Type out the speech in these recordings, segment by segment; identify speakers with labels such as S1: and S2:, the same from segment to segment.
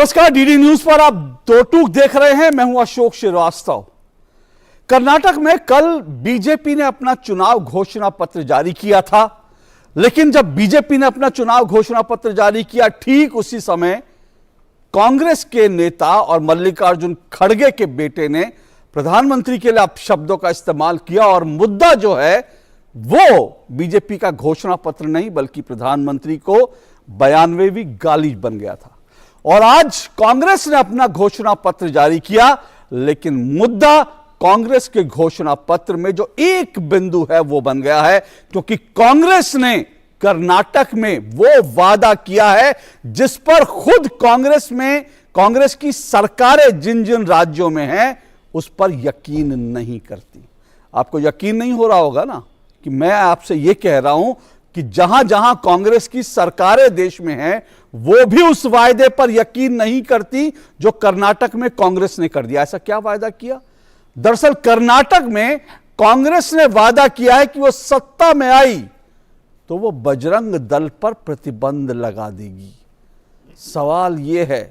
S1: नमस्कार, DD news पर आप दो टूक देख रहे हैं। मैं हूं अशोक श्रीवास्तव। कर्नाटक में कल बीजेपी ने अपना चुनाव घोषणा पत्र जारी किया था, लेकिन जब बीजेपी ने अपना चुनाव घोषणा पत्र जारी किया, ठीक उसी समय कांग्रेस के नेता और मल्लिकार्जुन खड़गे के बेटे ने प्रधानमंत्री के लिए अपशब्दों का इस्तेमाल किया और मुद्दा जो है वो बीजेपी का घोषणा पत्र नहीं बल्कि प्रधानमंत्री को 92वीं गाली बन गया था। और आज कांग्रेस ने अपना घोषणा पत्र जारी किया, लेकिन मुद्दा कांग्रेस के घोषणा पत्र में जो एक बिंदु है वो बन गया है, क्योंकि कांग्रेस ने कर्नाटक में वो वादा किया है जिस पर खुद कांग्रेस की सरकारें जिन जिन राज्यों में हैं उस पर यकीन नहीं करती। आपको यकीन नहीं हो रहा होगा ना कि मैं आपसे यह कह रहा हूं कि जहां जहां कांग्रेस की सरकारें देश में हैं वो भी उस वायदे पर यकीन नहीं करती जो कर्नाटक में कांग्रेस ने कर दिया। ऐसा क्या वायदा किया? दरअसल कर्नाटक में कांग्रेस ने वादा किया है कि वो सत्ता में आई तो वो बजरंग दल पर प्रतिबंध लगा देगी। सवाल यह है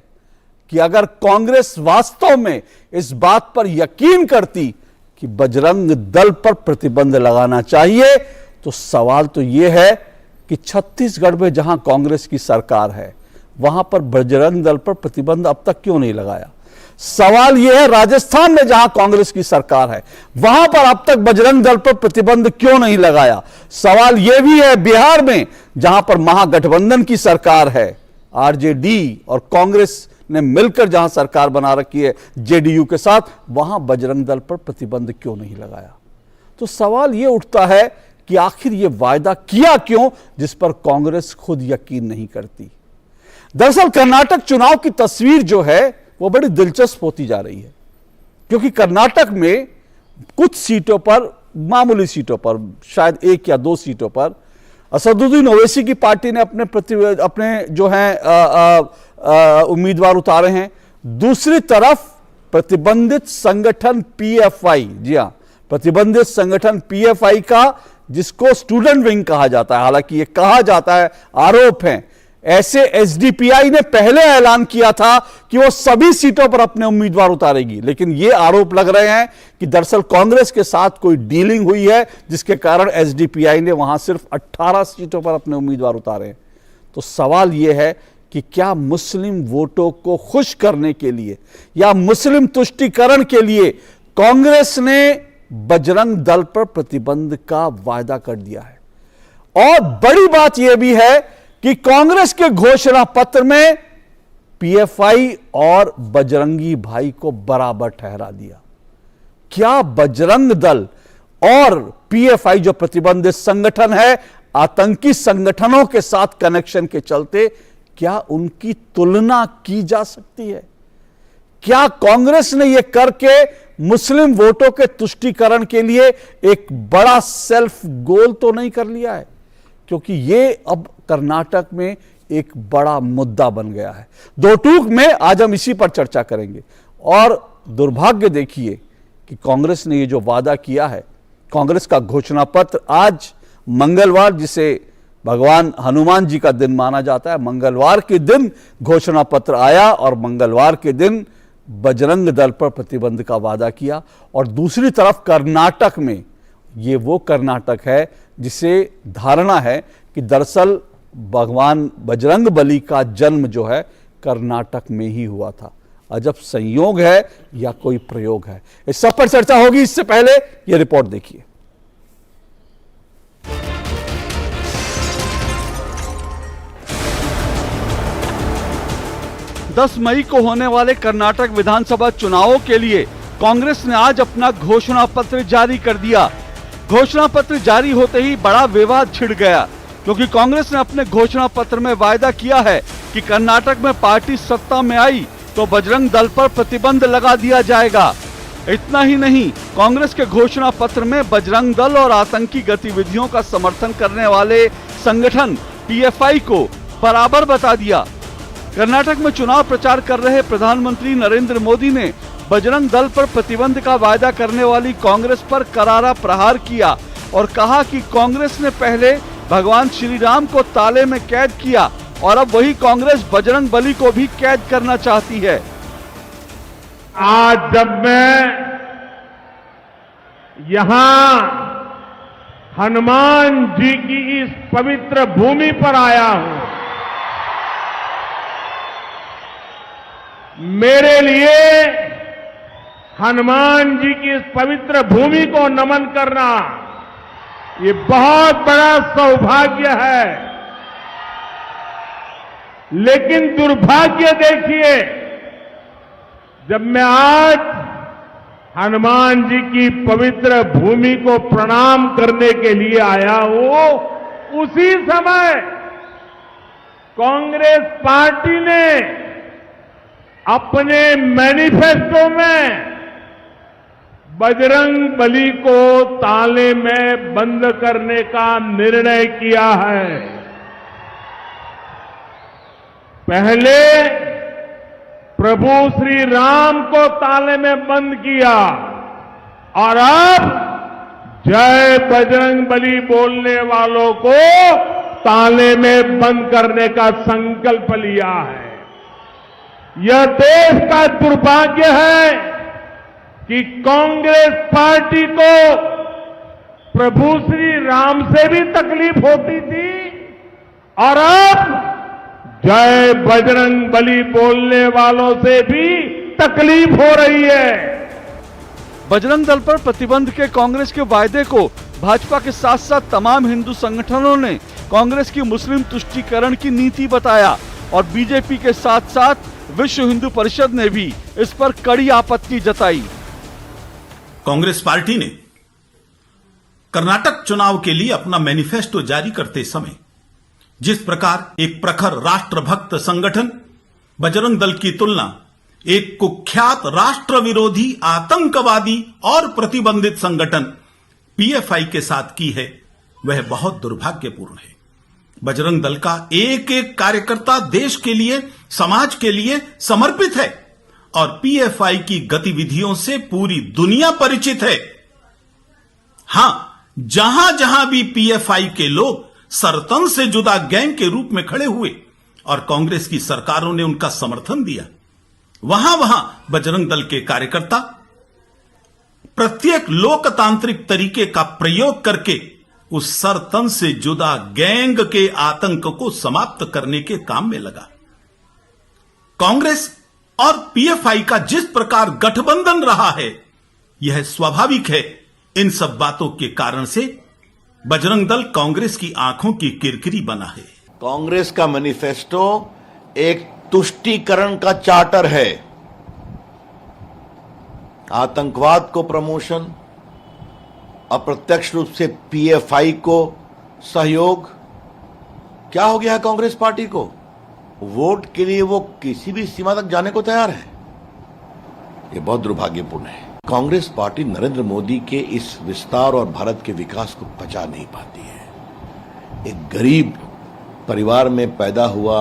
S1: कि अगर कांग्रेस वास्तव में इस बात पर यकीन करती कि बजरंग दल पर प्रतिबंध लगाना चाहिए, तो सवाल तो यह है कि छत्तीसगढ़ में जहां कांग्रेस की सरकार है वहां पर बजरंग दल पर प्रतिबंध अब तक क्यों नहीं लगाया। सवाल यह है राजस्थान में जहां कांग्रेस की सरकार है वहां पर अब तक बजरंग दल पर प्रतिबंध क्यों नहीं लगाया। सवाल यह भी है बिहार में जहां पर महागठबंधन की सरकार है, आरजेडी और कांग्रेस ने मिलकर जहां सरकार बना रखी है जेडीयू के साथ, वहां बजरंग दल पर प्रतिबंध क्यों नहीं लगाया। तो सवाल यह उठता है कि आखिर यह वायदा किया क्यों जिस पर कांग्रेस खुद यकीन नहीं करती। दरअसल कर्नाटक चुनाव की तस्वीर जो है वो बड़ी दिलचस्प होती जा रही है, क्योंकि कर्नाटक में कुछ सीटों पर, मामूली सीटों पर, शायद 1 या 2 सीटों पर असदुद्दीन ओवैसी की पार्टी ने अपने जो हैं उम्मीदवार उतारे हैं। दूसरी तरफ प्रतिबंधित संगठन पीएफआई, जी हां, प्रतिबंधित संगठन पीएफआई का, जिसको स्टूडेंट विंग कहा जाता है, हालांकि यह कहा जाता है, आरोप है, ऐसे एसडीपीआई ने पहले ऐलान किया था कि वो सभी सीटों पर अपने उम्मीदवार उतारेगी, लेकिन ये आरोप लग रहे हैं कि दरअसल कांग्रेस के साथ कोई डीलिंग हुई है जिसके कारण एसडीपीआई ने वहां सिर्फ 18 सीटों पर अपने उम्मीदवार उतारे हैं। तो सवाल यह है कि क्या मुस्लिम वोटों को खुश करने के लिए या मुस्लिम तुष्टीकरण के लिए कांग्रेस ने बजरंग दल पर प्रतिबंध का वायदा कर दिया है। और बड़ी बात यह भी है कि कांग्रेस के घोषणा पत्र में पीएफआई और बजरंगी भाई को बराबर ठहरा दिया। क्या बजरंग दल और पीएफआई जो प्रतिबंधित संगठन है, आतंकी संगठनों के साथ कनेक्शन के चलते क्या उनकी तुलना की जा सकती है? क्या कांग्रेस ने यह करके मुस्लिम वोटों के तुष्टीकरण के लिए एक बड़ा सेल्फ गोल तो नहीं कर लिया है? क्योंकि यह अब कर्नाटक में एक बड़ा मुद्दा बन गया है। दो टूक में आज हम इसी पर चर्चा करेंगे। और दुर्भाग्य देखिए कि कांग्रेस ने यह जो वादा किया है, कांग्रेस का घोषणा पत्र आज मंगलवार, जिसे भगवान हनुमान जी का दिन माना जाता है, मंगलवार के दिन घोषणा पत्र आया और मंगलवार के दिन बजरंग दल पर प्रतिबंध का वादा किया। और दूसरी तरफ कर्नाटक में, ये वो कर्नाटक है जिसे धारणा है कि दरअसल भगवान बजरंग बली का जन्म जो है कर्नाटक में ही हुआ था। अजब संयोग है या कोई प्रयोग है? इस सब पर चर्चा होगी। इससे पहले यह रिपोर्ट देखिए। दस मई को होने वाले कर्नाटक विधानसभा चुनावों के लिए कांग्रेस ने आज अपना घोषणा पत्र जारी कर दिया। घोषणा पत्र जारी होते ही बड़ा विवाद छिड़ गया, क्योंकि कांग्रेस ने अपने घोषणा पत्र में वायदा किया है कि कर्नाटक में पार्टी सत्ता में आई तो बजरंग दल पर प्रतिबंध लगा दिया जाएगा। इतना ही नहीं, कांग्रेस के घोषणा पत्र में बजरंग दल और आतंकी गतिविधियों का समर्थन करने वाले संगठन पीएफआई को बराबर बता दिया। कर्नाटक में चुनाव प्रचार कर रहे प्रधानमंत्री नरेंद्र मोदी ने बजरंग दल पर प्रतिबंध का वायदा करने वाली कांग्रेस पर करारा प्रहार किया और कहा कि कांग्रेस ने पहले भगवान श्री राम को ताले में कैद किया और अब वही कांग्रेस बजरंग बली को भी कैद करना चाहती है।
S2: आज जब मैं यहां हनुमान जी की इस पवित्र भूमि पर आया हूं, मेरे लिए हनुमान जी की इस पवित्र भूमि को नमन करना ये बहुत बड़ा सौभाग्य है। लेकिन दुर्भाग्य देखिए, जब मैं आज हनुमान जी की पवित्र भूमि को प्रणाम करने के लिए आया हूं, उसी समय कांग्रेस पार्टी ने अपने मैनिफेस्टो में बजरंग बली को ताले में बंद करने का निर्णय किया है। पहले प्रभु श्री राम को ताले में बंद किया और अब जय बजरंग बली बोलने वालों को ताले में बंद करने का संकल्प लिया है। यह देश का दुर्भाग्य है कि कांग्रेस पार्टी को प्रभु श्री राम से भी तकलीफ होती थी और अब जय बजरंग बली बोलने वालों से भी तकलीफ हो रही है।
S1: बजरंग दल पर प्रतिबंध के कांग्रेस के वायदे को भाजपा के साथ साथ तमाम हिंदू संगठनों ने कांग्रेस की मुस्लिम तुष्टीकरण की नीति बताया और बीजेपी के साथ साथ विश्व हिंदू परिषद ने भी इस पर कड़ी आपत्ति जताई।
S3: कांग्रेस पार्टी ने कर्नाटक चुनाव के लिए अपना मैनिफेस्टो जारी करते समय जिस प्रकार एक प्रखर राष्ट्रभक्त संगठन बजरंग दल की तुलना एक कुख्यात राष्ट्र विरोधी आतंकवादी और प्रतिबंधित संगठन पीएफआई के साथ की है, वह बहुत दुर्भाग्यपूर्ण है। बजरंग दल का एक एक कार्यकर्ता देश के लिए, समाज के लिए समर्पित है और पीएफआई की गतिविधियों से पूरी दुनिया परिचित है। हां, जहां जहां भी पीएफआई के लोग सरतन से जुदा गैंग के रूप में खड़े हुए और कांग्रेस की सरकारों ने उनका समर्थन दिया, वहां वहां बजरंग दल के कार्यकर्ता प्रत्येक लोकतांत्रिक तरीके का प्रयोग करके उस सरतन से जुदा गैंग के आतंक को समाप्त करने के काम में लगा। कांग्रेस और पीएफआई का जिस प्रकार गठबंधन रहा है, यह स्वाभाविक है। इन सब बातों के कारण से बजरंग दल कांग्रेस की आंखों की किरकिरी बना है।
S4: कांग्रेस का मैनिफेस्टो एक तुष्टीकरण का चार्टर है। आतंकवाद को प्रमोशन, अप्रत्यक्ष रूप से पीएफआई को सहयोग। क्या हो गया है कांग्रेस पार्टी को? वोट के लिए वो किसी भी सीमा तक जाने को तैयार है। ये बहुत दुर्भाग्यपूर्ण है। कांग्रेस पार्टी नरेंद्र मोदी के इस विस्तार और भारत के विकास को पचा नहीं पाती है। एक गरीब परिवार में पैदा हुआ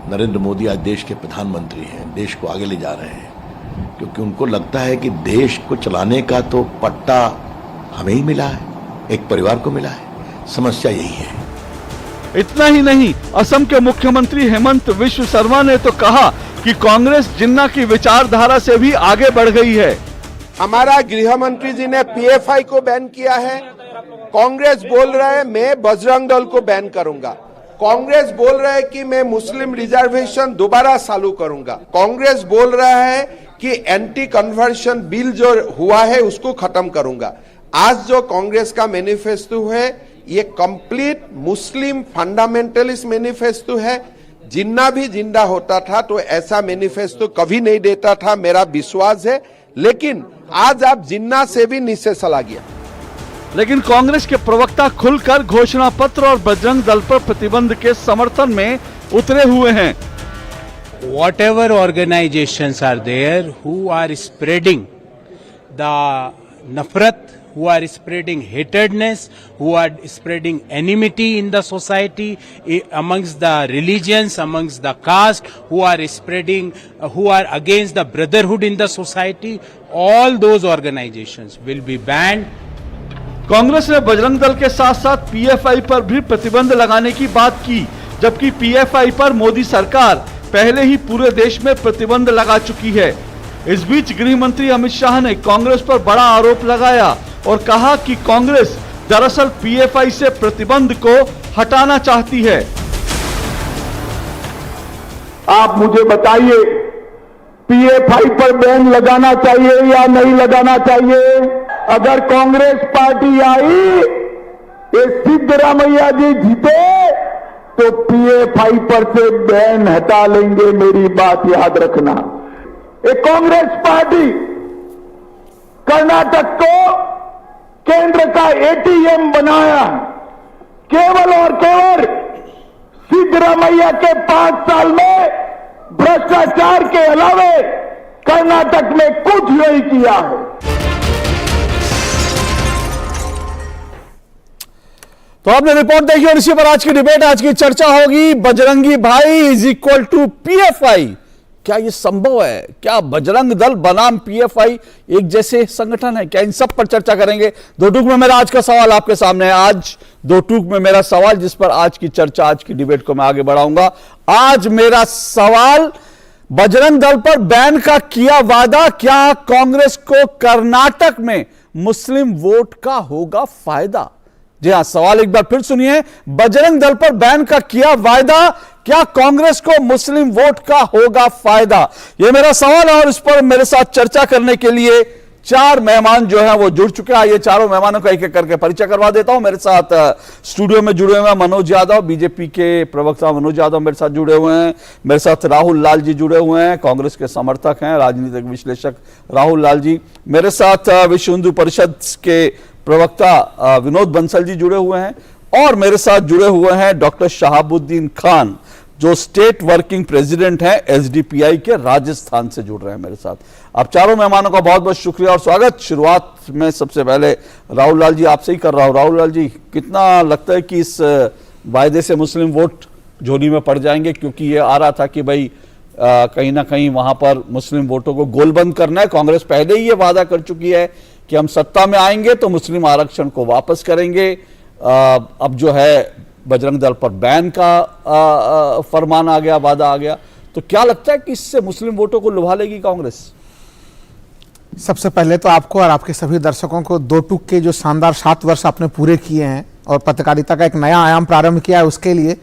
S4: नरेंद्र मोदी आज देश के प्रधानमंत्री हैं, देश को आगे ले जा रहे हैं, क्योंकि उनको लगता है कि देश को चलाने का तो पट्टा हमें ही मिला है, एक परिवार को मिला है। समस्या यही है।
S1: इतना ही नहीं, असम के मुख्यमंत्री हेमंत विश्व शर्मा ने तो कहा कि कांग्रेस जिन्ना की विचारधारा से भी आगे बढ़ गई है।
S5: हमारा गृह मंत्री जी ने पीएफआई को बैन किया है। कांग्रेस बोल रहा है मैं बजरंग दल को बैन करूंगा। कांग्रेस बोल रहा है कि मैं मुस्लिम रिजर्वेशन दोबारा चालू करूंगा। कांग्रेस बोल रहा है कि एंटी कन्वर्शन बिल जो हुआ है उसको खत्म करूंगा। आज जो कांग्रेस का मैनिफेस्टो है ये कंप्लीट मुस्लिम फंडामेंटलिस्ट मैनिफेस्टो है। जिन्ना भी जिंदा होता था तो ऐसा मैनिफेस्टो कभी नहीं देता था, मेरा विश्वास है। लेकिन आज आप जिन्ना से भी नीचे चला गया।
S1: लेकिन कांग्रेस के प्रवक्ता खुलकर घोषणा पत्र और बजरंग दल पर प्रतिबंध के समर्थन में उतरे हुए हैं।
S6: Whatever organizations are there who are spreading the nafrat, who are spreading hatredness, who are spreading enmity in the society, amongst the religions, amongst the caste, who are spreading, who are against the brotherhood in the society, all those organizations will be banned.
S1: Congress ने बजरंग दल के साथ साथ PFI पर भी प्रतिबंध लगाने की बात की, जबकि पीएफआई पर मोदी सरकार पहले ही पूरे देश में प्रतिबंध लगा चुकी है। इस बीच गृह मंत्री अमित शाह ने कांग्रेस पर बड़ा आरोप लगाया और कहा कि कांग्रेस दरअसल पीएफआई से प्रतिबंध को हटाना चाहती है।
S7: आप मुझे बताइए, पीएफआई पर बैन लगाना चाहिए या नहीं लगाना चाहिए? अगर कांग्रेस पार्टी आई, ये सिद्धरामैया जी जीते तो पीएफआई पर से बैन हटा लेंगे, मेरी बात याद रखना। ये कांग्रेस पार्टी कर्नाटक को केंद्र का एटीएम बनाया, केवल और केवल सिद्धरामैया के 5 साल में भ्रष्टाचार के अलावे कर्नाटक में कुछ नहीं किया है।
S1: तो आपने रिपोर्ट देखी और इसी पर आज की डिबेट, आज की चर्चा होगी। बजरंगी भाई इज इक्वल टू पीएफआई, क्या यह संभव है? क्या बजरंग दल बनाम पीएफआई एक जैसे संगठन है? क्या इन सब पर चर्चा करेंगे। दो टूक में मेरा आज का सवाल आपके सामने है। आज दो टूक में मेरा सवाल, जिस पर आज की चर्चा, आज की डिबेट को मैं आगे बढ़ाऊंगा। आज मेरा सवाल, बजरंग दल पर बैन का किया वादा, क्या कांग्रेस को कर्नाटक में मुस्लिम वोट का होगा फायदा? जी हां, सवाल एक बार फिर सुनिए। बजरंग दल पर बैन का किया वायदा, क्या कांग्रेस को मुस्लिम वोट का होगा फायदा? यह मेरा सवाल है और इस पर मेरे साथ चर्चा करने के लिए 4 मेहमान जो हैं वो जुड़ चुके हैं। ये चारों मेहमानों का एक एक करके परिचय करवा देता हूं। मेरे साथ स्टूडियो में जुड़े हुए हैं मनोज यादव, बीजेपी के प्रवक्ता मनोज यादव मेरे साथ जुड़े हुए हैं। मेरे साथ राहुल लाल जी जुड़े हुए हैं, कांग्रेस के समर्थक हैं, राजनीतिक विश्लेषक राहुल लाल जी। मेरे साथ विश्व हिंदू परिषद के प्रवक्ता विनोद बंसल जी जुड़े हुए हैं और मेरे साथ जुड़े हुए हैं डॉक्टर शहाबुद्दीन खान, जो स्टेट वर्किंग प्रेसिडेंट हैं एसडीपीआई के, राजस्थान से जुड़ रहे हैं मेरे साथ। आप चारों मेहमानों का बहुत बहुत शुक्रिया और स्वागत। शुरुआत में सबसे पहले राहुल लाल जी आपसे ही कर रहा हूं। राहुल लाल जी, कितना लगता है कि इस वायदे से मुस्लिम वोट झोली में पड़ जाएंगे? क्योंकि ये आ रहा था कि भाई कहीं ना कहीं वहां पर मुस्लिम वोटों को गोलबंद करना है। कांग्रेस पहले ही ये वादा कर चुकी है कि हम सत्ता में आएंगे तो मुस्लिम आरक्षण को वापस करेंगे। अब जो है बजरंग दल पर बैन का फरमान आ गया, वादा आ गया। तो क्या लगता है कि इससे मुस्लिम वोटों को लुभा लेगी कांग्रेस?
S8: सबसे पहले तो आपको और आपके सभी दर्शकों को दो टूक के जो शानदार 7 वर्ष आपने पूरे किए हैं और पत्रकारिता का एक नया आयाम प्रारंभ किया है, उसके लिए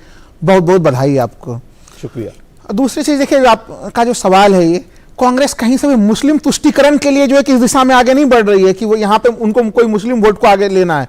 S8: बहुत बहुत बधाई आपको।
S1: शुक्रिया।
S8: दूसरी चीज देखिए, आपका जो सवाल है, ये कांग्रेस कहीं से भी मुस्लिम तुष्टीकरण के लिए जो है कि इस दिशा में आगे नहीं बढ़ रही है कि वो यहाँ पे उनको कोई मुस्लिम वोट को आगे लेना है।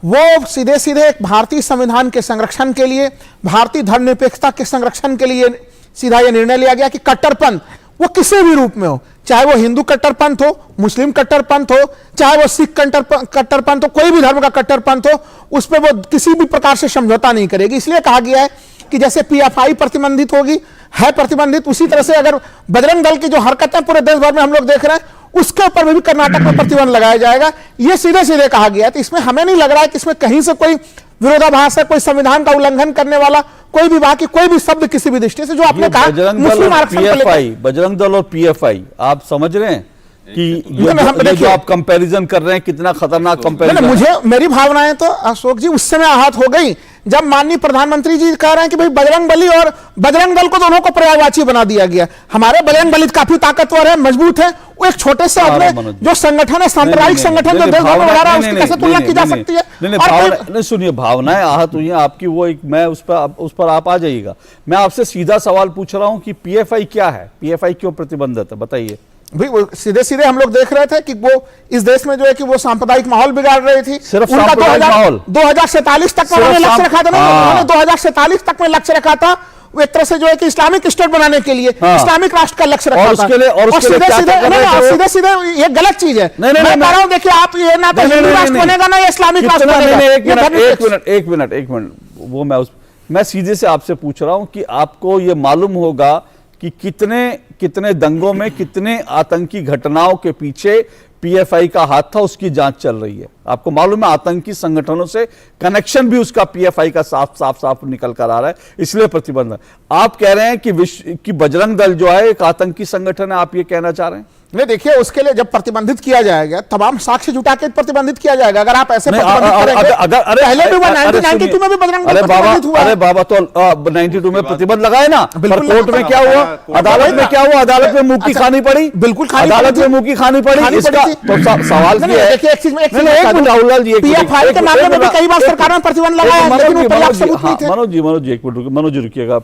S8: वो सीधे सीधे एक भारतीय संविधान के संरक्षण के लिए, भारतीय धर्मनिरपेक्षता के संरक्षण के लिए सीधा यह निर्णय लिया गया कि कट्टरपंथ वो किसी भी रूप में हो, चाहे वो हिंदू कट्टरपंथ हो, मुस्लिम कट्टरपंथ हो, चाहे वो सिख कट्टरपंथ हो, कोई भी धर्म का कट्टरपंथ हो, उस पर वो किसी भी प्रकार से समझौता नहीं करेगी। इसलिए कहा गया है कि जैसे पीएफआई प्रतिबंधित होगी, है प्रतिबंधित, उसी तरह से अगर बजरंग दल की जो हरकतें पूरे देश भर में हम लोग देख रहे हैं, उसके ऊपर भी कर्नाटक में प्रतिबंध लगाया जाएगा। यह सीधे सीधे कहा गया है। तो इसमें हमें नहीं लग रहा है कि इसमें कहीं से कोई विरोधाभास है, कोई संविधान का उल्लंघन करने वाला कोई भी बाकी कोई भी शब्द किसी भी दृष्टि से। जो आपने कहा मुस्लिम आरक्षण को लेकर,
S1: बजरंग दल और पीएफआई, आप समझ रहे हैं कि ये जो आप कंपैरिजन कर रहे हैं कितना खतरनाक कंपैरिजन?
S8: मुझे मेरी भावनाएं तो अशोक जी उस समय आहत हो गई जब माननीय प्रधानमंत्री जी कह रहे हैं कि भाई बजरंग बली और बजरंग दल को दोनों को पर्यायवाची बना दिया गया। हमारे बजरंग बली काफी ताकतवर है, मजबूत है। वो एक छोटे से अपने जो संगठन है, सांप्रदायिक संगठन जो देश भर में बढ़ा रहा है, उसकी कैसे तुलना की जा सकती है?
S1: नहीं, सुनिए, भावनाएं आहत हुई हैं आपकी, वो एक, मैं उस पर आप आ जाइएगा। मैं आपसे सीधा सवाल पूछ रहा हूं कि पीएफआई क्या है, पीएफआई क्यों प्रतिबंधित है, बताइए।
S8: भाई वो सीधे सीधे हम लोग देख रहे थे कि वो इस देश में जो है कि वो सांप्रदायिक माहौल बिगाड़ रही थी।
S1: सिर्फ सांप्रदायिक माहौल
S8: 2047 तक में लक्ष्य रखा था ना, उन्होंने 2047 तक में लक्ष्य रखा था वो एक तरह से जो है कि इस्लामिक स्टेट बनाने के लिए, इस्लामिक राष्ट्र का लक्ष्य रखा था। सीधे सीधे ये गलत चीज है। मैं कह रहा हूं, देखिए आप, ये ना तो हिंदू राष्ट्र बनेगा ना इस्लामिक राष्ट्र बनेगा।
S1: एक मिनट, वो मैं सीधे से आपसे पूछ रहा हूं कि आपको ये मालूम होगा कि कितने दंगों में, कितने आतंकी घटनाओं के पीछे पीएफआई का हाथ था, उसकी जांच चल रही है। आपको मालूम है आतंकी संगठनों से कनेक्शन भी उसका पीएफआई का साफ निकल कर आ रहा है, इसलिए प्रतिबंध है। आप कह रहे हैं कि बजरंग दल जो है एक आतंकी संगठन है, आप ये कहना चाह रहे हैं?
S8: नहीं, देखिए उसके लिए जब प्रतिबंधित किया जाएगा तमाम साक्ष्य जुटा के प्रतिबंधित किया जाएगा। अगर आप ऐसे
S1: नहीं,
S8: प्रतिबंधित करेंगे, पहले भी हुआ,
S1: अरे
S8: 1992 में भी बजरंग दल
S1: अरे बाबा,
S8: प्रतिबंधित हुआ।
S1: अरे बाबा, तो 92 में प्रतिबंध लगाए ना, पर
S8: बिल्कुल
S1: कोर्ट में क्या हुआ, अदालत में क्या हुआ, अदालत में मुंह की खानी पड़ी,
S8: बिल्कुल खानी
S1: अदालत
S8: पड़ी
S1: में
S8: थी।
S1: मुंह की खानी पड़ी।
S8: खानी
S1: इसका
S8: पड़ी थी।
S1: तो सवाल
S8: नहीं,
S1: ये है,
S8: देखिए एक चीज में
S1: एक मिनट राहुल लाल जी,
S8: PFI के मामले में भी कई बार सरकार ने प्रतिबंध लगाया, लेकिन वो पर्याप्त सबूत नहीं थे।
S1: मनोज जी एक मिनट रुकिए, मनोज जी रुकिएगा,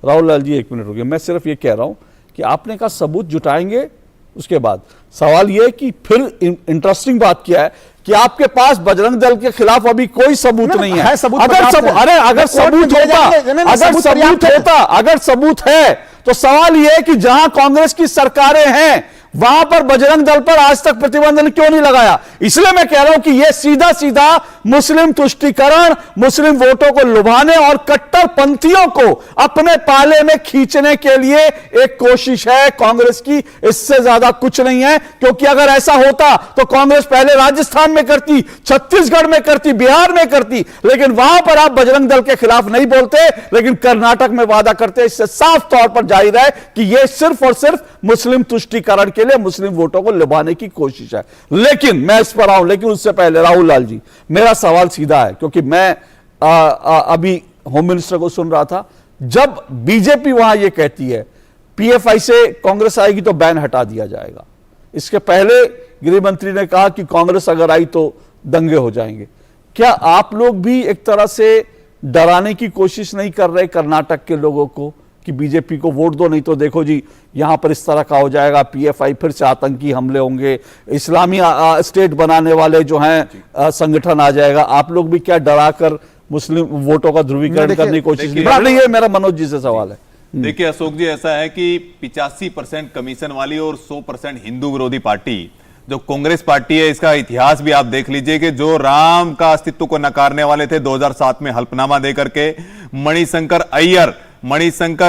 S1: राहुल लाल जी एक मिनट रुकिए। मैं सिर्फ ये कह रहा हूं कि आपने कहा सबूत जुटाएंगे, उसके बाद सवाल यह है कि फिर इंटरेस्टिंग बात क्या है कि आपके पास बजरंग दल के खिलाफ अभी कोई सबूत नहीं है।
S8: सबूत
S1: अगर
S8: पर्याप्त है।
S1: अरे अगर सबूत होता, अगर सबूत है तो सवाल यह है कि जहां कांग्रेस की सरकारें हैं वहां पर बजरंग दल पर आज तक प्रतिबंध क्यों नहीं लगाया। इसलिए मैं कह रहा हूं कि यह सीधा सीधा मुस्लिम तुष्टीकरण, मुस्लिम वोटों को लुभाने और कट्टरपंथियों को अपने पाले में खींचने के लिए एक कोशिश है कांग्रेस की, इससे ज्यादा कुछ नहीं है। क्योंकि अगर ऐसा होता तो कांग्रेस पहले राजस्थान में करती, छत्तीसगढ़ में करती, बिहार में करती, लेकिन वहां पर आप बजरंग दल के खिलाफ नहीं बोलते, लेकिन कर्नाटक में वादा करते। इससे साफ तौर पर जाहिर है कि यह सिर्फ और सिर्फ मुस्लिम तुष्टीकरण के लिए, मुस्लिम वोटों को लुभाने की कोशिश है। लेकिन मैं इस पर आऊं, लेकिन उससे पहले राहुल लाल जी, मेरा सवाल सीधा है, क्योंकि मैं अभी होम मिनिस्टर को सुन रहा था, जब बीजेपी वहां यह कहती है पीएफआई से कांग्रेस आएगी तो बैन हटा दिया जाएगा, इसके पहले गृह मंत्री ने कहा कि कांग्रेस अगर आई तो दंगे हो जाएंगे। क्या आप लोग भी एक तरह से डराने की कोशिश नहीं कर रहे कर्नाटक के लोगों को कि बीजेपी को वोट दो, नहीं तो देखो जी यहां पर इस तरह का हो जाएगा, पीएफआई फिर से आतंकी हमले होंगे, इस्लामी स्टेट बनाने वाले जो हैं संगठन आ जाएगा। आप लोग भी क्या डरा कर मुस्लिम वोटों का ध्रुवीकरण करने की कोशिश नहीं कर रही है? मेरा मनोज जी से सवाल है।
S9: देखिए अशोक जी, ऐसा है कि 85% कमीशन वाली और 100% हिंदू विरोधी पार्टी जो कांग्रेस पार्टी है, इसका इतिहास भी आप देख लीजिए कि जो राम का अस्तित्व को नकारने वाले थे 2007 में हल्फनामा देकर के, मणिशंकर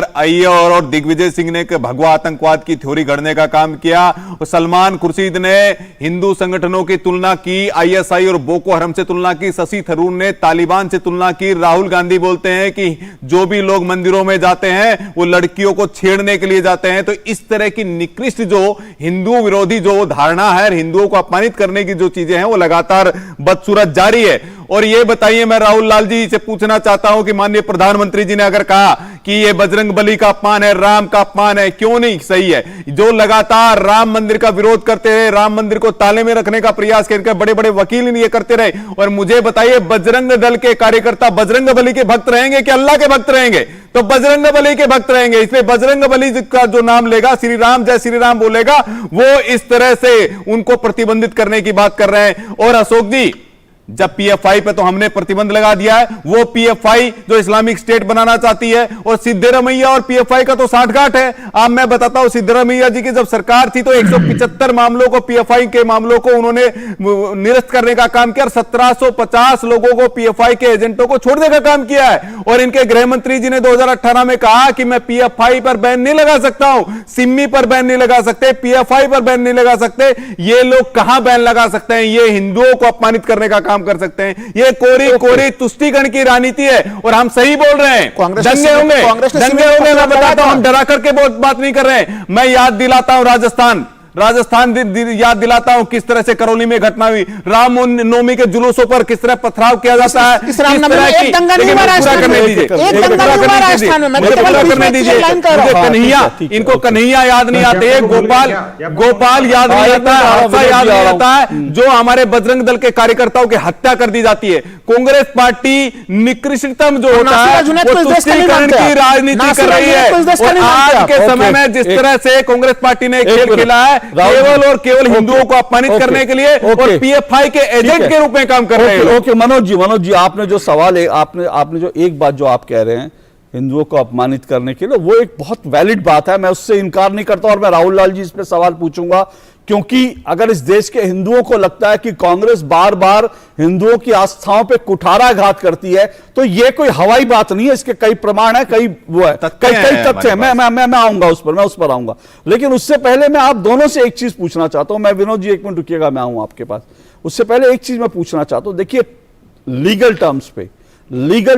S9: अय्यर और दिग्विजय सिंह ने भगवा आतंकवाद की थ्योरी गढ़ने का काम किया, और सलमान खुर्शीद ने हिंदू संगठनों की तुलना की, आईएसआई और बोको हरम से तुलना की, शशि थरूर ने तालिबान से तुलना की, राहुल गांधी बोलते हैं कि जो भी लोग मंदिरों में जाते हैं वो लड़कियों को छेड़ने के लिए जाते हैं। तो इस तरह की निकृष्ट जो हिंदू विरोधी जो धारणा है, हिंदुओं को अपमानित करने की जो चीजें हैं वो लगातार बदसूरत जारी है। और ये बताइए, मैं राहुल लाल जी से पूछना चाहता हूं कि माननीय प्रधानमंत्री जी ने अगर कहा कि ये बजरंग बली का अपमान है, राम का अपमान है, क्यों नहीं सही है? जो लगातार राम मंदिर का विरोध करते रहे, राम मंदिर को ताले में रखने का प्रयास करके बड़े बड़े वकील ये करते रहे। और मुझे बताइए, बजरंग दल के कार्यकर्ता बजरंग बली के भक्त रहेंगे कि अल्लाह के भक्त रहेंगे? तो बजरंग बली के भक्त रहेंगे। इसलिए बजरंग बली का जो नाम लेगा, श्री राम जय श्री राम बोलेगा, वो इस तरह से उनको प्रतिबंधित करने की बात कर रहे हैं। और अशोक जी, जब पीएफआई पे तो हमने प्रतिबंध लगा दिया है, वो पीएफआई जो इस्लामिक स्टेट बनाना चाहती है, और सिद्धरमैया और पीएफआई का तो साठगांठ है। अब मैं बताता हूं, सिद्धरमैया जी की जब सरकार थी तो 175 मामलों को, पीएफआई के मामलों को उन्होंने निरस्त करने का काम किया, और 1750 लोगों को, पीएफआई के एजेंटों को छोड़ने का काम किया है। और इनके गृह मंत्री जी ने 2018 में कहा कि मैं पीएफआई पर बैन नहीं लगा सकता हूं, सिम्मी पर बैन नहीं लगा सकते, पीएफआई पर बैन नहीं लगा सकते। ये लोग कहां बैन लगा सकते हैं? ये हिंदुओं को अपमानित करने का कर सकते हैं। ये कोरी तुष्टीकरण की राजनीति है, और हम सही बोल रहे हैं। दंगे होंगे, मैं बताता हूं, हम डरा करके बात नहीं कर रहे हैं। मैं याद दिलाता हूं राजस्थान याद दिलाता हूं किस तरह से करौली में घटना हुई, रामनवमी के जुलूसों पर किस तरह पथराव किया जाता है। इनको कन्हैया याद नहीं आते, गोपाल याद नहीं आता है, हादसा याद नहीं आता है, जो हमारे बजरंग दल के कार्यकर्ताओं की हत्या कर दी जाती है। कांग्रेस पार्टी निकृष्टतम जो होता है वो तुष्टीकरण की राजनीति कर रही है। और आज के समय में जिस तरह से कांग्रेस पार्टी ने खेल खेला है, केवल और केवल हिंदुओं को अपमानित करने के लिए, और पीएफआई के एजेंट के रूप में काम कर रहे हैं।
S1: ओके मनोज जी, आपने जो सवाल है, आपने जो एक बात जो आप कह रहे हैं हिंदुओं को अपमानित करने के लिए, वो एक बहुत वैलिड बात है, मैं उससे इनकार नहीं करता। और मैं राहुल लाल जी इस पे सवाल पूछूंगा, क्योंकि अगर इस देश के हिंदुओं को लगता है कि कांग्रेस बार बार हिंदुओं की आस्थाओं पे कुठाराघात करती है, तो ये कोई हवाई बात नहीं है, इसके कई प्रमाण है, कई वो है, कई तथ्य है। मैं आऊंगा उस पर आऊंगा। लेकिन उससे पहले मैं आप दोनों से एक चीज पूछना चाहता हूं। मैं विनोद जी एक मिनट रुकिएगा, मैं आऊं आपके पास। उससे पहले एक चीज मैं पूछना चाहता हूं। देखिए, लीगल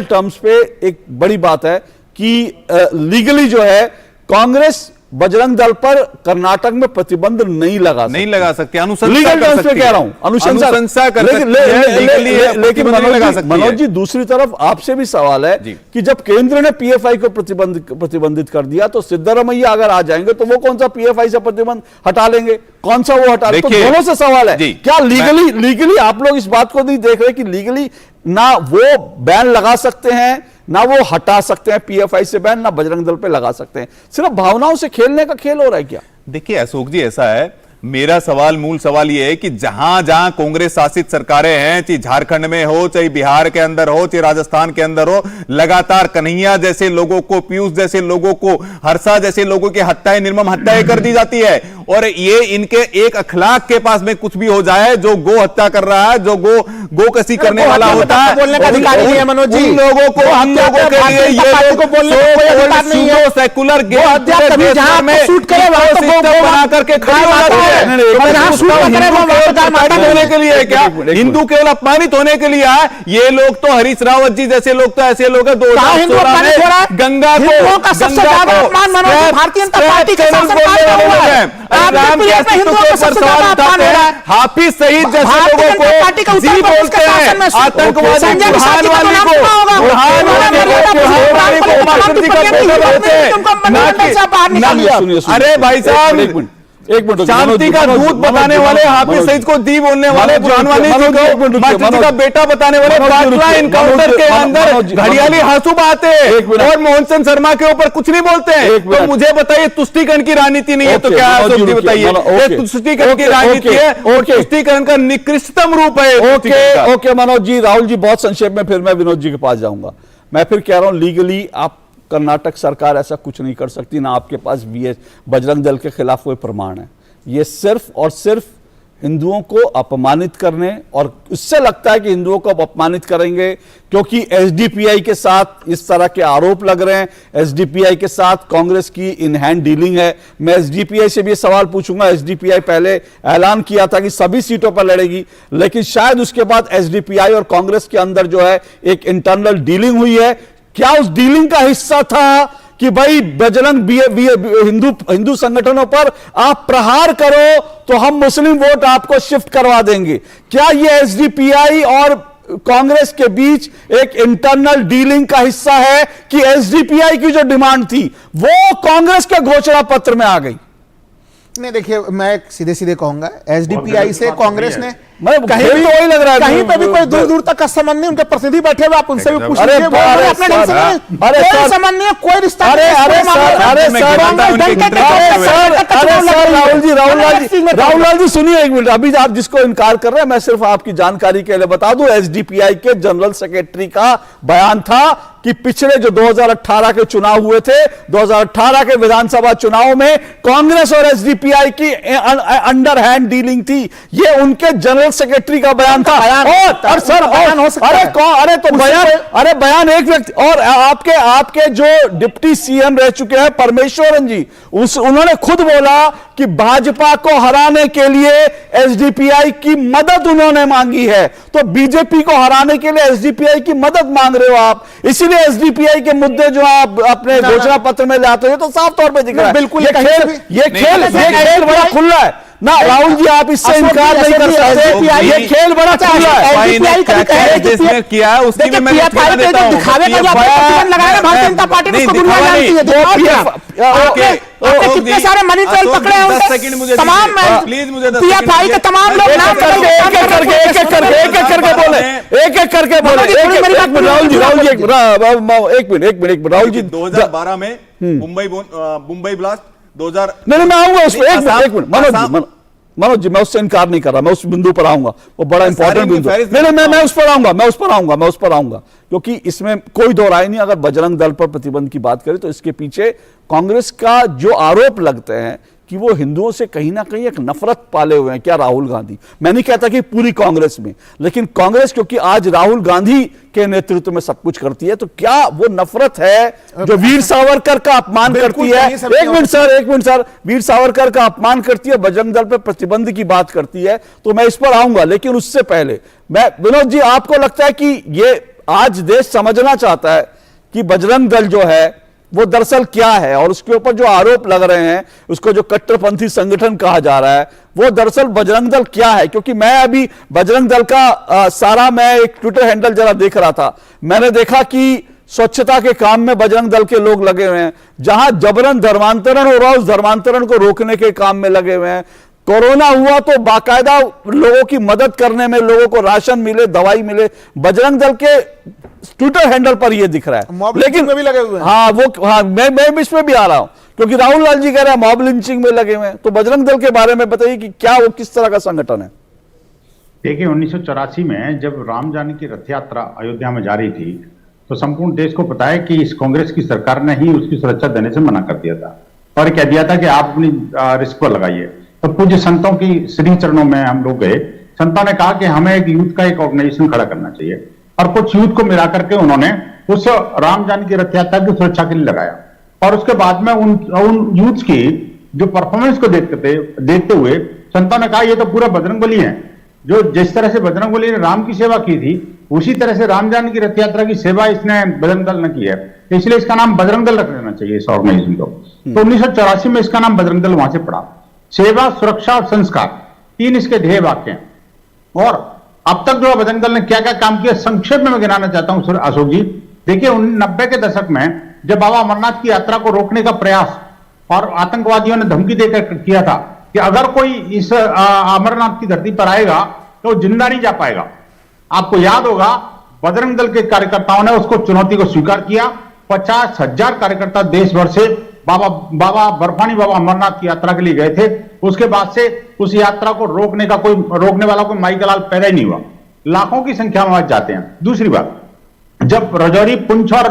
S1: टर्म्स पे एक बड़ी बात है कि लीगली जो है कांग्रेस बजरंग दल पर कर्नाटक में प्रतिबंध नहीं लगा
S9: सकते, अनुशंसा
S1: लीगल
S9: कर
S1: टर्म्स में
S9: सकती
S1: कह
S9: है।
S1: रहा हूं,
S9: अनुशंसा कर सकती है,
S1: लेकिन
S9: लगा सकती है।
S1: मनोज जी दूसरी तरफ आपसे भी सवाल है कि जब केंद्र ने पीएफआई को प्रतिबंधित कर दिया तो सिद्धरामैया अगर आ जाएंगे तो वो कौन सा पीएफआई से प्रतिबंध हटा लेंगे, कौन सा वो हटा लेंगे? तो दोनों से सवाल है, क्या लीगली आप लोग इस बात को नहीं देख रहे कि लीगली ना वो बैन लगा सकते हैं, ना वो हटा सकते हैं पीएफआई से बैन, ना बजरंग दल पे लगा सकते हैं, सिर्फ भावनाओं से खेलने का खेल हो रहा है क्या?
S9: देखिए अशोक जी, ऐसा है, मेरा मूल सवाल यह है कि जहां जहां कांग्रेस शासित सरकारें हैं, चाहे झारखंड में हो, चाहे बिहार के अंदर हो, चाहे राजस्थान के अंदर हो, लगातार कन्हैया जैसे लोगों को, पीयूष जैसे लोगों को, हर्षा जैसे लोगों की हत्याएं, निर्मम हत्याएं कर दी जाती है। और ये इनके एक अखलाक के पास में कुछ भी हो जाए, जो गो हत्या कर रहा है, जो गो कसी करने वाला होता है,
S8: बोलने का अधिकार नहीं है मनोज जी,
S9: उन लोगों को सेकुलर बना करके खड़े हो जाते हैं। होने के लिए क्या हिंदू केवल अपमानित होने के लिए आए? ये लोग तो हरीश रावत जी जैसे लोग तो ऐसे लोग हैं 2016 में गंगा को
S8: सबसे ज्यादा अपमान भारतीय जनता पार्टी के शासन
S9: हाफिज सईद जैसे लोगों को जी बोलते हैं, आतंकवादी अरे भाई साहब,
S1: एक मिनट,
S9: शांति का दूत बताने वाले हाफिज सईद को दी बोलने वाले, बुरहानवानी जी को का बेटा बताने वाले, बाटला इनकाउंटर के अंदर घड़ियाली हासू बहाते हैं और मोहन चंद शर्मा के ऊपर कुछ नहीं बोलते हैं। तो मुझे बताइए, तुष्टीकरण की राजनीति नहीं है तो क्या है? बताइए, तुष्टीकरण की राजनीति है और तुष्टीकरण का निकृष्टतम रूप है।
S1: ओके मनोज जी, राहुल जी बहुत संक्षेप में, फिर मैं विनोद जी के पास जाऊंगा। मैं फिर कह रहा हूं लीगली आप कर्नाटक सरकार ऐसा कुछ नहीं कर सकती, ना आपके पास बजरंग दल के खिलाफ कोई प्रमाण है। ये सिर्फ और सिर्फ हिंदुओं को अपमानित करने, और उससे लगता है कि हिंदुओं को अपमानित करेंगे क्योंकि एसडीपीआई के साथ इस तरह के आरोप लग रहे हैं, एसडीपीआई के साथ कांग्रेस की इन हैंड डीलिंग है। मैं एसडीपीआई से भी सवाल पूछूंगा, एसडीपीआई पहले ऐलान किया था कि सभी सीटों पर लड़ेगी, लेकिन शायद उसके बाद एसडीपीआई और कांग्रेस के अंदर जो है एक इंटरनल डीलिंग हुई है। क्या उस डीलिंग का हिस्सा था कि भाई बजरंग हिंदू संगठनों पर आप प्रहार करो तो हम मुस्लिम वोट आपको शिफ्ट करवा देंगे? क्या यह एसडीपीआई और कांग्रेस के बीच एक इंटरनल डीलिंग का हिस्सा है कि एसडीपीआई की जो डिमांड थी वो कांग्रेस के घोषणा पत्र में आ गई?
S8: नहीं, देखिए मैं सीधे सीधे कहूंगा, एसडीपीआई से कांग्रेस ने
S1: कहीं भी वही लग रहा है,
S8: कहीं पे भी कोई दूर दूर तक का संबंध नहीं। उनके प्रतिनिधि बैठे हुए, आप उनसे भी पूछ लीजिए, कोई संबंध नहीं है, कोई रिश्ता नहीं।
S1: राहुल लाल जी सुनिए एक मिनट, अभी आप जिसको इनकार कर रहे हैं, मैं सिर्फ आपकी जानकारी के लिए बता दूं, एसडीपीआई के जनरल सेक्रेटरी का बयान था कि पिछले जो 2018 के चुनाव हुए थे, 2018 के विधानसभा चुनाव में कांग्रेस और एसडीपीआई की अंडर हैंड डीलिंग थी। ये उनके जनरल सेक्रेटरी का बयान था। और सर, अरे तो बयान एक व्यक्ति, और आपके जो डिप्टी सीएम रह चुके हैं परमेश्वरन जी, उन्होंने खुद बोला कि भाजपा को हराने के लिए एसडीपीआई की मदद उन्होंने मांगी है। तो बीजेपी को हराने के लिए एसडीपीआई की मदद मांग रहे हो आप, इसीलिए एसडीपीआई के मुद्दे जो आप अपने घोषणा पत्र में लाते हो तो साफ तौर पे दिख रहा है। बिल्कुल ये खेल बड़ा खुला है ना राहुल जी, आप इससे इनकार नहीं कर सकते। ये खेल बड़ा खुला है।
S9: जिसने किया है उसकी भी मैं
S8: दिखावे का जो लगाया भारतीय जनता पार्टी ने, उसको दुनिया जानती है। कितने सारे मनी ट्रेल पकड़े हैं,
S9: 10 सेकंड मुझे
S8: तमाम
S9: प्लीज, मुझे
S8: पीएफआई के तमाम लोग नाम
S1: एक एक करके बोले। राहुल जी एक मिनट राहुल जी,
S9: 2012 में मुंबई ब्लास्ट 2000
S1: नहीं, मैं आऊंगा उस एक मिनट मनोज जी, मैं उससे इनकार नहीं कर रहा, मैं उस बिंदु पर आऊंगा, वो बड़ा इंपॉर्टेंट बिंदु। नहीं, मैं उस पर आऊंगा क्योंकि इसमें कोई दो राय नहीं। अगर बजरंग दल पर प्रतिबंध की बात करें तो इसके पीछे कांग्रेस का जो आरोप लगते हैं कि वो हिंदुओं से कहीं ना कहीं एक नफरत पाले हुए हैं। क्या राहुल गांधी, मैं नहीं कहता कि पूरी कांग्रेस में, लेकिन कांग्रेस क्योंकि आज राहुल गांधी के नेतृत्व में सब कुछ करती है, तो क्या वो नफरत है जो वीर सावरकर का अपमान करती है? एक मिनट सर, वीर सावरकर का अपमान करती है, बजरंग दल पर प्रतिबंध की बात करती है, तो मैं इस पर आऊंगा। लेकिन उससे पहले मैं, विनोद जी, आपको लगता है कि ये आज देश समझना चाहता है कि बजरंग दल जो है वो दरअसल क्या है, और उसके ऊपर जो आरोप लग रहे हैं, उसको जो कट्टरपंथी संगठन कहा जा रहा है, वो दरअसल बजरंग दल क्या है? क्योंकि मैं अभी बजरंग दल का मैं एक ट्विटर हैंडल जरा देख रहा था, मैंने देखा कि स्वच्छता के काम में बजरंग दल के लोग लगे हुए हैं, जहां जबरन धर्मांतरण हो रहा है उस धर्मांतरण को रोकने के काम में लगे हुए हैं। कोरोना हुआ तो बाकायदा लोगों की मदद करने में, लोगों को राशन मिले, दवाई मिले, बजरंग दल के ट्विटर हैंडल पर यह दिख रहा है। लेकिन
S8: में भी लगे हुए हैं।
S1: मैं इसमें भी आ रहा हूं, क्योंकि राहुल लाल जी कह रहे हैं मॉब लिंचिंग में लगे हुए हैं। तो बजरंग दल के बारे में बताइए कि क्या वो किस तरह का संगठन है?
S10: देखिए, 1984 में जब राम जानकी रथ यात्रा अयोध्या में जा रही थी, तो संपूर्ण देश को पता है कि इस कांग्रेस की सरकार ने ही उसकी सुरक्षा देने से मना कर दिया था और कह दिया था कि आप अपनी रिस्क पर लगाइए। तो पूज्य संतों की श्री चरणों में हम लोग गए। संतों ने कहा कि हमें एक यूथ का एक ऑर्गेनाइजेशन खड़ा करना चाहिए, और कुछ यूथ को मिला करके उन्होंने उस राम जानकी रथ यात्रा की सुरक्षा के लिए लगाया। और उसके बाद में उन यूथ की जो परफॉर्मेंस को देखते हुए संतों ने कहा ये तो पूरा बजरंगबली है, जो जिस तरह से बजरंगबली ने राम की सेवा की थी उसी तरह से राम जानकी रथ यात्रा की सेवा इसने बजरंग दल ने की है, इसलिए इसका नाम बजरंग दल रख लेना चाहिए इस ऑर्गेनाइजेशन को। तो 1984 में इसका नाम बजरंग दल वहां से पड़ा। सेवा, सुरक्षा और संस्कार, 3 इसके ध्येय वाक्य हैं। और अब तक जो बजरंग दल ने क्या क्या काम किया, संक्षेप में मैं गिनाना चाहता हूं अशोक जी। देखिए, 90 के दशक में जब बाबा अमरनाथ की यात्रा को रोकने का प्रयास और आतंकवादियों ने धमकी देकर किया था कि अगर कोई इस अमरनाथ की धरती पर आएगा तो जिंदा नहीं जा पाएगा, आपको याद होगा बजरंग दल के कार्यकर्ताओं ने उसको चुनौती को स्वीकार किया। 50,000 कार्यकर्ता देश भर से बर्फानी बाबा अमरनाथ की यात्रा के लिए गए थे। उसके बाद से उस यात्रा को रोकने वाला कोई माई का लाल पैदा ही नहीं हुआ। लाखों की संख्या में आज जाते हैं। दूसरी बात, जब रजौरी, पुंछ और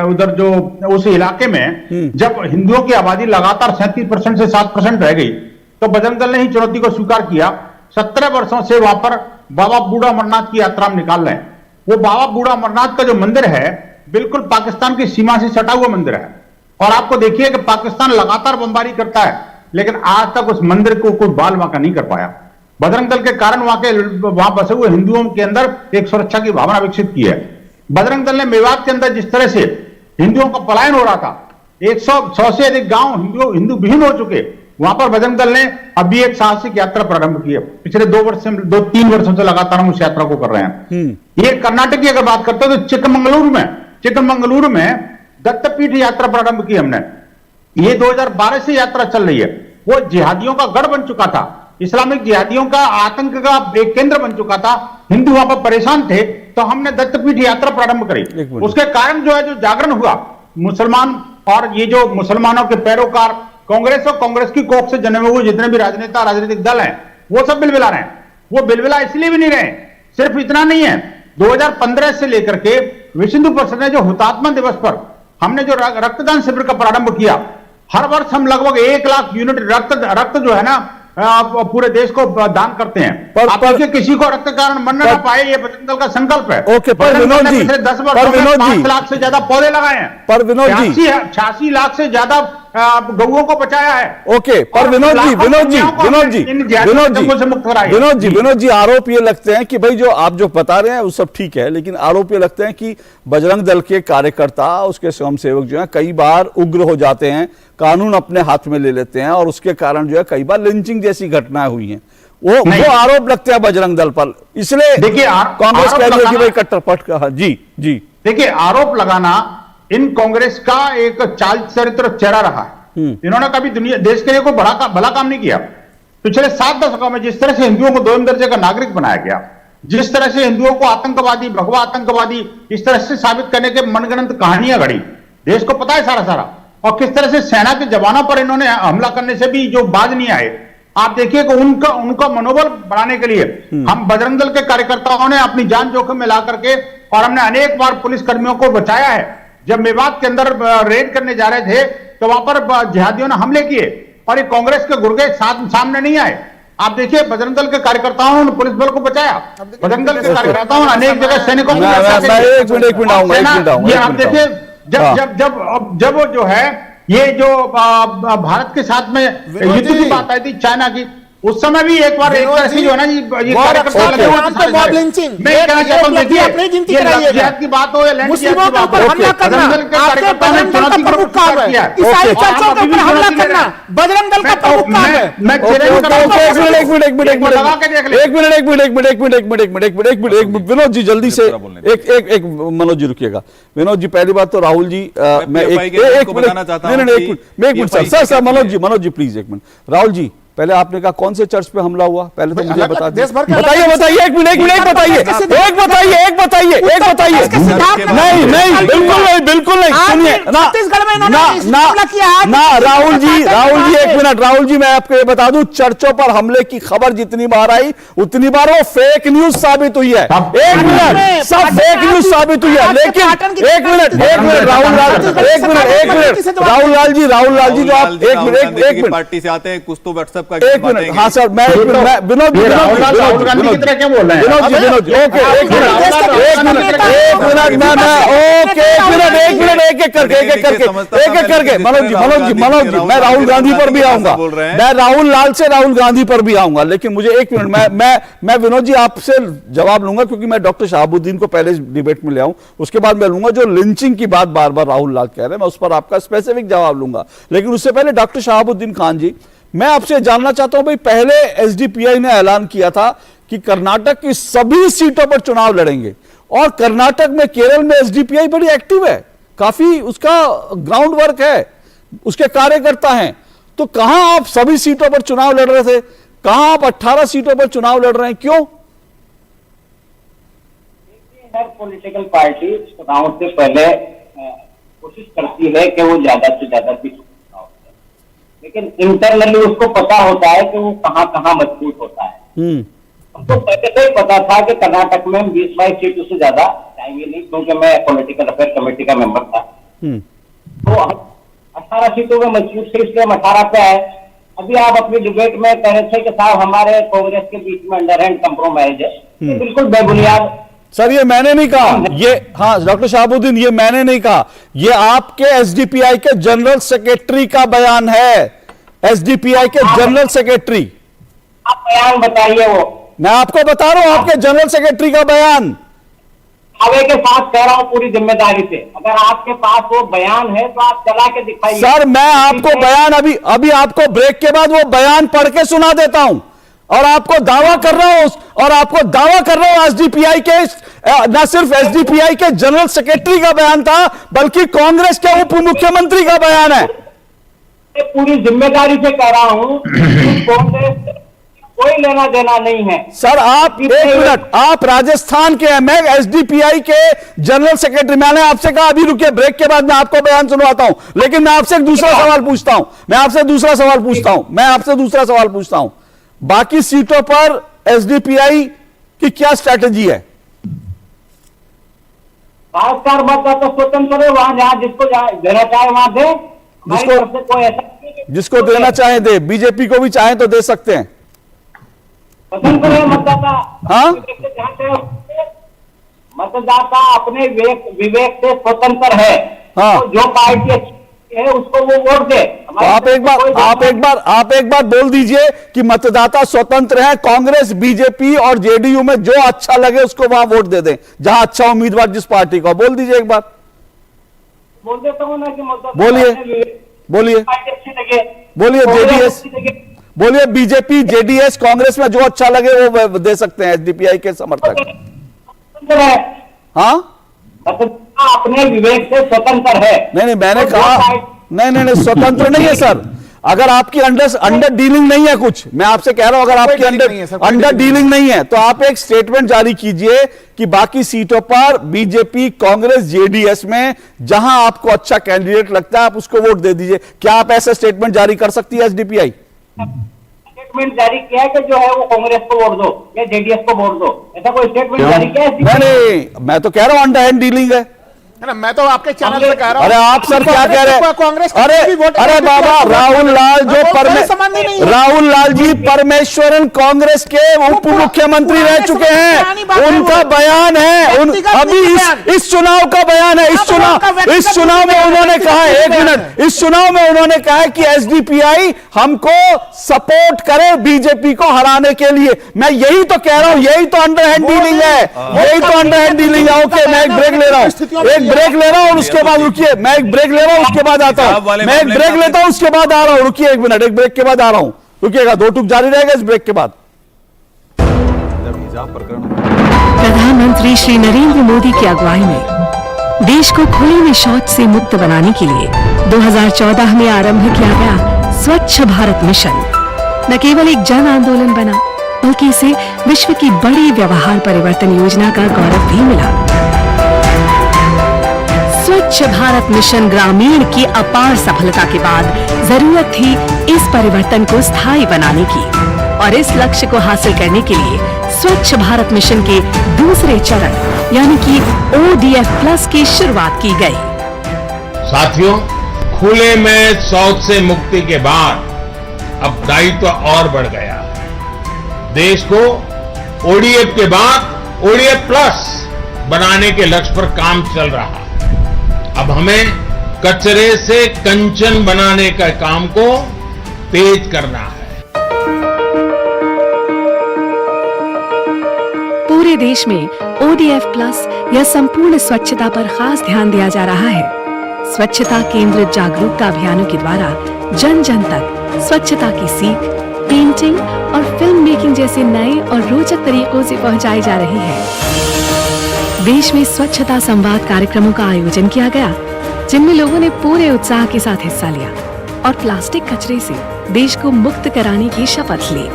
S10: उधर जो उस इलाके में जब हिंदुओं की आबादी लगातार 37% से 7% रह गई, तो बजरंग दल ने ही चुनौती को स्वीकार किया। 17 वर्षों से वहां पर बाबा बूढ़ा अमरनाथ की यात्रा में निकाल रहे हैं। वो बाबा बूढ़ा अमरनाथ का जो मंदिर है बिल्कुल पाकिस्तान की सीमा से सटा हुआ मंदिर है, और आपको देखिए कि पाकिस्तान लगातार बमबारी करता है, लेकिन आज तक उस मंदिर को कोई बाल वाका नहीं कर पाया। बजरंग दल के कारण वहां बसे हुए हिंदुओं के अंदर एक सुरक्षा की भावना विकसित की है। बजरंग दल ने मेवात के अंदर जिस तरह से हिंदुओं का पलायन हो रहा था, 100 से अधिक गांव हिंदू विहीन हो चुके, वहां पर बजरंग दल ने अभी एक साहसिक यात्रा प्रारंभ की है। पिछले 2-3 वर्षों से लगातार हम उस यात्रा को कर रहे हैं। ये कर्नाटक की अगर बात करते हैं तो चिकमंगलुरु में दत्तपीठ यात्रा प्रारंभ की हमने। ये 2012 से यात्रा चल रही है। वो जिहादियों का गढ़ बन चुका था, इस्लामिक जिहादियों का आतंक का एक केंद्र बन चुका था। हिंदू वहां पर परेशान थे, तो हमने दत्तपीठ यात्रा प्रारंभ करी। उसके कारण जो जागरण हुआ, मुसलमान और ये जो मुसलमानों के पैरोकार, कांग्रेस और कांग्रेस की कोख से जन्मे हुए जितने भी राजनेता, राजनीतिक दल हैं, वो सब बिलबिला रहे हैं। वो बिलबिला इसलिए भी नहीं रहे, सिर्फ इतना नहीं है, 2015 से लेकर के विश्व हिंदू परिषद ने जो हुतात्मा दिवस पर हमने जो रक्तदान शिविर का प्रारंभ किया, हर वर्ष हम लगभग 1 लाख यूनिट रक्त जो है ना पूरे देश को दान करते हैं। पर किसी को रक्त कारण मरना ना पाए, ये बजरंग दल का संकल्प है।
S1: ओके, पर विनोद जी,
S10: पिछले 10 वर्षों में 5 लाख से ज्यादा पौधे लगाए हैं,
S1: पर विनोद जी
S10: 86 लाख से ज्यादा गौओं को बचाया है।
S1: ओके, पर विनोद जी आरोप ये लगते हैं कि भाई जो आप जो बता रहे हैं वो सब ठीक है, लेकिन आरोप ये लगते हैं कि बजरंग दल के कार्यकर्ता, उसके स्वयंसेवक जो हैं कई बार उग्र हो जाते हैं, कानून अपने हाथ में ले लेते हैं, और उसके कारण जो है कई बार लिंचिंग जैसी घटनाएं हुई हैं। वो आरोप लगते हैं बजरंग दल पर, इसलिए देखिए कांग्रेस कह रही है कि भाई कट्टरपट का। जी
S10: देखिए, आरोप लगाना इन कांग्रेस का एक चाल चरित्र चेहरा रहा है। इन्होंने कभी देश के लिए कोई भला काम नहीं किया। पिछले 7 दशकों में जिस तरह से हिंदुओं को 2 दर्जे का नागरिक बनाया गया, जिस तरह से हिंदुओं को आतंकवादी, भगवा आतंकवादी इस तरह से साबित करने के मनगढ़ंत कहानियां घड़ी, देश को पता है सारा, और किस तरह से सेना के जवानों पर इन्होंने हमला करने से भी जो बाज नहीं आए। आप देखिए कि उनका मनोबल बढ़ाने के लिए हम बजरंग दल के कार्यकर्ताओं ने अपनी जान जोखिम में ला करके, और हमने अनेक बार पुलिस कर्मियों को बचाया है। जब मेवात के अंदर रेड करने जा रहे थे तो वहां पर जिहादियों ने हमले किए, और ये कांग्रेस के गुर्गे सामने नहीं आए। आप देखिए, बजरंग दल के कार्यकर्ताओं ने पुलिस बल को बचाया, बजरंग दल के कार्यकर्ताओं ने अनेक जगह सैनिकों को आप देखिए, जब जो है ये जो भारत के साथ में युद्ध की बात आई थी चाइना की, उस समय भी एक बार एक तरह से जो है ना ये कार्यकर्ता लगे हुए थे सारे
S8: मॉब
S10: सारे।
S8: लिंचिंग,
S10: मैं ये कहना चाहता हूं,
S8: ये
S10: देखिए
S8: अपनी गिनती
S10: ये
S8: कराइएगा।
S10: लफ्जियात की बात हो या लैंड
S8: मुस्लिमों के ऊपर हमला करना आपके बजरंग दल का प्रमुख काम है, ईसाई चर्चों के ऊपर हमला करना बजरंग दल का प्रमुख काम है।
S10: मैं चैलेंज कर रहा हूं।
S1: विनोद जी जल्दी से एक मनोज जी रुकिएगा। विनोद जी पहली बात तो राहुल जी मैं एक minute sir Manoj ji please एक मिनट। राहुल जी पहले आपने कहा कौन से चर्च पे हमला हुआ, पहले तो मुझे बता
S8: देश भर के
S1: बताइए एक मिनट बताइए नहीं बिल्कुल नहीं सुनिए ना राहुल जी एक मिनट मैं आपको ये बता दूं, चर्चों पर हमले की खबर जितनी बार आई उतनी बार वो फेक न्यूज साबित हुई है। एक मिनट सब फेक न्यूज साबित हुई है, लेकिन एक मिनट राहुल लाल जी जो आप एक मिनट
S9: पार्टी से आते हैं कुछ तो व्हाट्सएप का
S1: एक मिनट हाँ सर मैं विनोद जी
S10: राहुल गांधी की तरह क्या बोल रहे हैं?
S1: विनोद जी ओके एक करके मनोज जी मैं राहुल गांधी पर भी आऊंगा, मैं राहुल गांधी पर भी आऊंगा, लेकिन मुझे एक मिनट मैं विनोद जी आपसे जवाब लूंगा क्योंकि मैं डॉक्टर शहाबुद्दीन को पहले डिबेट में ले आऊं, उसके बाद मैं लूंगा जो लिंचिंग की बात बार बार राहुल लाल कह रहे हैं, मैं उस पर आपका स्पेसिफिक जवाब लूंगा। लेकिन उससे पहले डॉक्टर शहाबुद्दीन खान जी मैं आपसे जानना चाहता हूं भाई, पहले एसडीपीआई ने ऐलान किया था कि कर्नाटक की सभी सीटों पर चुनाव लड़ेंगे और कर्नाटक में केरल में एसडीपीआई बड़ी एक्टिव है, काफी उसका ग्राउंड वर्क है, उसके कार्यकर्ता हैं, तो कहां आप सभी सीटों पर चुनाव लड़ रहे थे, कहां आप 18 सीटों पर चुनाव लड़ रहे हैं, क्यों?
S11: हर पॉलिटिकल पार्टी चुनाव से पहले कोशिश करती है कि वो ज्यादा से ज्यादा सीट, लेकिन इंटरनली उसको पता होता है कि वो कहां कहां मजबूत होता है। हमको पहले से ही पता था कि कर्नाटक में 20-22 सीटों से ज्यादा जाएंगे नहीं, क्योंकि मैं पॉलिटिकल अफेयर कमेटी का मेंबर था। तो 18 सीटों में मजबूत से इसलिए हम 18 पे आए। अभी आप अपनी डिबेट में कह रहे थे कि साहब हमारे कांग्रेस के बीच में अंडरहैंड कंप्रोमाइज है, ये बिल्कुल बेबुनियाद।
S1: सर ये मैंने नहीं कहा, ये हाँ डॉक्टर शहाबुद्दीन ये मैंने नहीं कहा, ये आपके एसडीपीआई के जनरल सेक्रेटरी का बयान है, एसडीपीआई के जनरल सेक्रेटरी।
S11: आप बयान बताइए, वो
S1: मैं आपको बता रहा हूं आपके जनरल सेक्रेटरी का बयान।
S11: दावे के साथ कह रहा हूं पूरी जिम्मेदारी से, अगर आपके पास वो बयान है तो आप चला के दिखाइए।
S1: सर मैं आपको बयान अभी आपको ब्रेक के बाद वो बयान पढ़ के सुना देता हूं और आपको दावा कर रहा हूं एसडीपीआई के न सिर्फ एसडीपीआई के जनरल सेक्रेटरी का बयान था बल्कि कांग्रेस के उप मुख्यमंत्री का बयान है।
S11: पूरी जिम्मेदारी से कह रहा हूं कांग्रेस कोई लेना देना नहीं है।
S1: सर आप एक मिनट, आप राजस्थान के हैं, मैं एसडीपीआई के जनरल सेक्रेटरी, मैंने आपसे कहा अभी रुकिए ब्रेक के बाद मैं आपको बयान सुनवाता हूं, लेकिन मैं आपसे एक दूसरा सवाल पूछता हूं, बाकी सीटों पर एसडीपीआई की क्या स्ट्रैटेजी है?
S11: खासकर मत तो स्वतंत्र है, वहां जहां जिसको देना चाहे वहां दे, कोई ऐसा
S1: जिसको देना चाहे दे, बीजेपी को भी चाहे तो दे सकते हैं,
S11: स्वतंत्र है मतदाता।
S1: हाँ
S11: मतदाता अपने विवेक से स्वतंत्र है।
S1: हाँ।
S11: तो जो पार्टी अच्छी है उसको वो वोट दे।
S1: तो आप एक बार बोल दीजिए कि मतदाता स्वतंत्र है, कांग्रेस बीजेपी और जेडीयू में जो अच्छा लगे उसको वहां वोट दे दें, जहां अच्छा उम्मीदवार जिस पार्टी का, बोल दीजिए एक बार।
S11: बोल देता हूं ना कि
S1: बोलिए जेडीएस, बोलिए बीजेपी जेडीएस कांग्रेस में जो अच्छा लगे वो दे सकते हैं एसडीपीआई के समर्थक। हाँ
S11: अपने विवेक से स्वतंत्र है।
S1: नहीं मैंने कहा नहीं स्वतंत्र नहीं है सर, अगर आपकी अंडर डीलिंग नहीं है कुछ, मैं आपसे कह रहा हूं अगर आपकी अंडर डीलिंग नहीं है तो आप एक स्टेटमेंट जारी कीजिए कि बाकी सीटों पर बीजेपी कांग्रेस जेडीएस में जहां आपको अच्छा कैंडिडेट लगता है आप उसको वोट दे दीजिए। क्या आप ऐसा स्टेटमेंट जारी कर सकती है एसडीपीआई?
S11: स्टेटमेंट जारी किया है कि जो है वो कांग्रेस को वोट दो या जेडीएस को वोट दो, ऐसा कोई स्टेटमेंट जारी किया है?
S1: नहीं मैं तो कह रहा हूं अंडर हैंड डीलिंग है,
S8: है ना, मैं तो आपके चैनल पे कह रहा हूं।
S1: अरे आप सर क्या कह रहे हैं?
S8: कांग्रेस
S1: अरे बाबा, राहुल लाल जो राहुल लाल जी परमेश्वरन कांग्रेस के उप मुख्यमंत्री रह चुके हैं, उनका बयान है, अभी इस चुनाव का बयान है। इस चुनाव में उन्होंने कहा, एक मिनट, इस चुनाव में उन्होंने कहा कि एसडीपीआई हमको सपोर्ट करे बीजेपी को हराने के लिए। मैं यही तो कह रहा हूं, यही तो अंडरहैंड डीलिंग है, यही तो अंडरहैंड डीलिंग है। ओके, मैं एक ब्रेक ले रहा हूं, और उसके बाद रुकिए, मैं एक ब्रेक ले रहा हूं, उसके बाद आता हूं, मैं एक ब्रेक लेता हूं, उसके बाद आ रहा हूं, रुकिए एक मिनट, एक ब्रेक के बाद आ रहा हूं, रुकिएगा, दो टूक जारी रहेगा इस ब्रेक के बाद।
S12: प्रधानमंत्री श्री नरेंद्र मोदी की अगुवाई में देश को खुले में शौच से मुक्त बनाने के लिए 2014 में आरंभ किया गया स्वच्छ भारत मिशन न केवल एक जन आंदोलन बना, बल्कि इसे विश्व की बड़ी व्यवहार परिवर्तन योजना का गौरव भी मिला। स्वच्छ भारत मिशन ग्रामीण की अपार सफलता के बाद जरूरत थी इस परिवर्तन को स्थायी बनाने की, और इस लक्ष्य को हासिल करने के लिए स्वच्छ भारत मिशन के दूसरे चरण यानी कि ODF प्लस की शुरुआत की गई।
S2: साथियों, खुले में शौच से मुक्ति के बाद अब दायित्व और बढ़ गया है। देश को ODF के बाद ODF प्लस बनाने के लक्ष्य पर काम चल रहा है। अब हमें कचरे से कंचन बनाने का काम को तेज करना है।
S12: पूरे देश में ODF प्लस या संपूर्ण स्वच्छता पर खास ध्यान दिया जा रहा है। स्वच्छता केंद्रित जागरूकता अभियानों के द्वारा जन जन तक स्वच्छता की सीख, पेंटिंग और फिल्म मेकिंग जैसे नए और रोचक तरीकों से पहुंचाई जा रही है। देश में स्वच्छता संवाद कार्यक्रमों का आयोजन किया गया, जिनमें लोगों ने पूरे उत्साह के साथ हिस्सा लिया और प्लास्टिक कचरे से देश को मुक्त कराने की शपथ ली।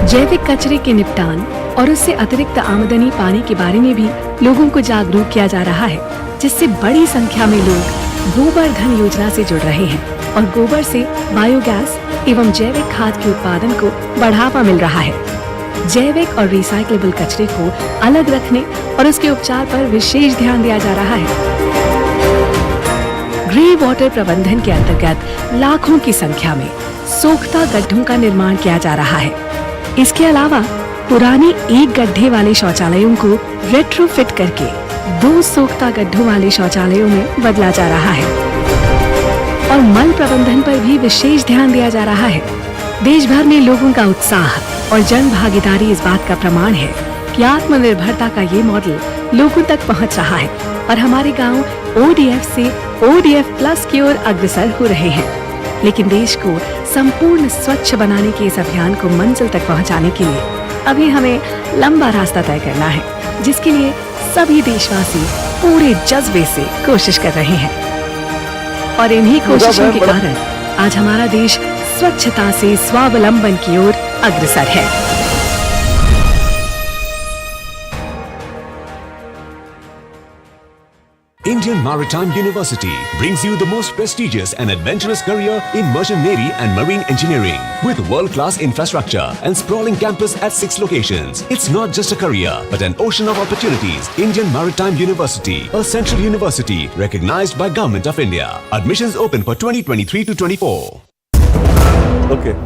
S12: जैविक कचरे के निपटान और उससे अतिरिक्त आमदनी पाने के बारे में भी लोगों को जागरूक किया जा रहा है, जिससे बड़ी संख्या में लोग गोबर धन योजना से जुड़ रहे हैं और गोबर से बायोगैस एवं जैविक खाद के उत्पादन को बढ़ावा मिल रहा है। जैविक और रिसाइक्लेबल कचरे को अलग रखने और उसके उपचार पर विशेष ध्यान दिया जा रहा है। ग्रे वाटर प्रबंधन के अंतर्गत लाखों की संख्या में सोख्ता गड्ढों का निर्माण किया जा रहा है। इसके अलावा पुराने एक गड्ढे वाले शौचालयों को रेट्रोफिट करके 2 सोख्ता गड्ढों वाले शौचालयों में बदला जा रहा है और मल प्रबंधन पर भी विशेष ध्यान दिया जा रहा है। देश भर में लोगों का उत्साह और जन भागीदारी इस बात का प्रमाण है कि आत्मनिर्भरता का ये मॉडल लोगों तक पहुंच रहा है और हमारे गांव ODF से ODF प्लस की ओर अग्रसर हो रहे हैं। लेकिन देश को संपूर्ण स्वच्छ बनाने के इस अभियान को मंजिल तक पहुंचाने के लिए अभी हमें लंबा रास्ता तय करना है, जिसके लिए सभी देशवासी पूरे जज्बे से कोशिश कर रहे हैं और इन्हीं कोशिशों के कारण आज हमारा देश स्वच्छता से स्वावलंबन की ओर अग्रसर है।
S13: Indian Maritime University brings you the most prestigious and adventurous career in merchant navy and marine engineering with world-class infrastructure and sprawling campus at 6 locations. It's not just a career, but an ocean of opportunities. Indian Maritime University, a central university recognized by Government of India. Admissions open for 2023 to 24.
S1: Okay.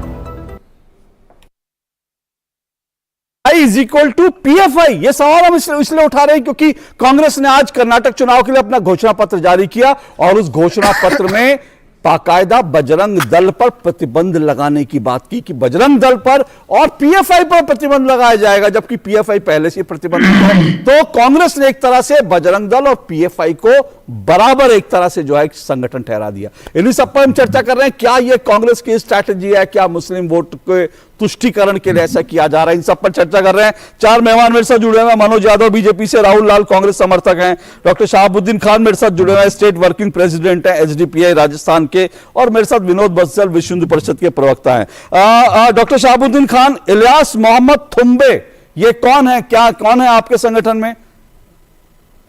S1: Is equal to PFI, ये सवाल हम इसलिए उठा रहे हैं क्योंकि कांग्रेस ने आज कर्नाटक चुनाव के लिए अपना घोषणा पत्र जारी किया और उस घोषणा पत्र में बाकायदा बजरंग दल पर प्रतिबंध लगाने की बात की कि बजरंग दल पर और PFI पर प्रतिबंध लगाया जाएगा, जबकि PFI पहले से प्रतिबंध है। तो कांग्रेस ने एक तरह से बजरंग दल और PFI को बराबर एक तरह से जो है संगठन ठहरा दिया। इन्हीं सब पर हम चर्चा कर रहे हैं, क्या यह कांग्रेस की स्ट्रैटेजी है, क्या मुस्लिम वोट के तुष्टिकरण के लिए ऐसा किया जा रहा है, इन सब पर चर्चा कर रहे हैं। 4 मेहमान मेरे साथ जुड़े हुए हैं। मनोज यादव बीजेपी से, राहुल लाल कांग्रेस समर्थक हैं, डॉक्टर शहाबुद्दीन खान मेरे साथ जुड़े हुए हैं, स्टेट वर्किंग प्रेसिडेंट हैं SDPI राजस्थान के, और मेरे साथ विनोद बंसल विश्व हिंदू परिषद के प्रवक्ता हैं। डॉक्टर शहाबुद्दीन खान, इलियास मोहम्मद थुम्बे ये कौन है, क्या कौन है आपके संगठन में?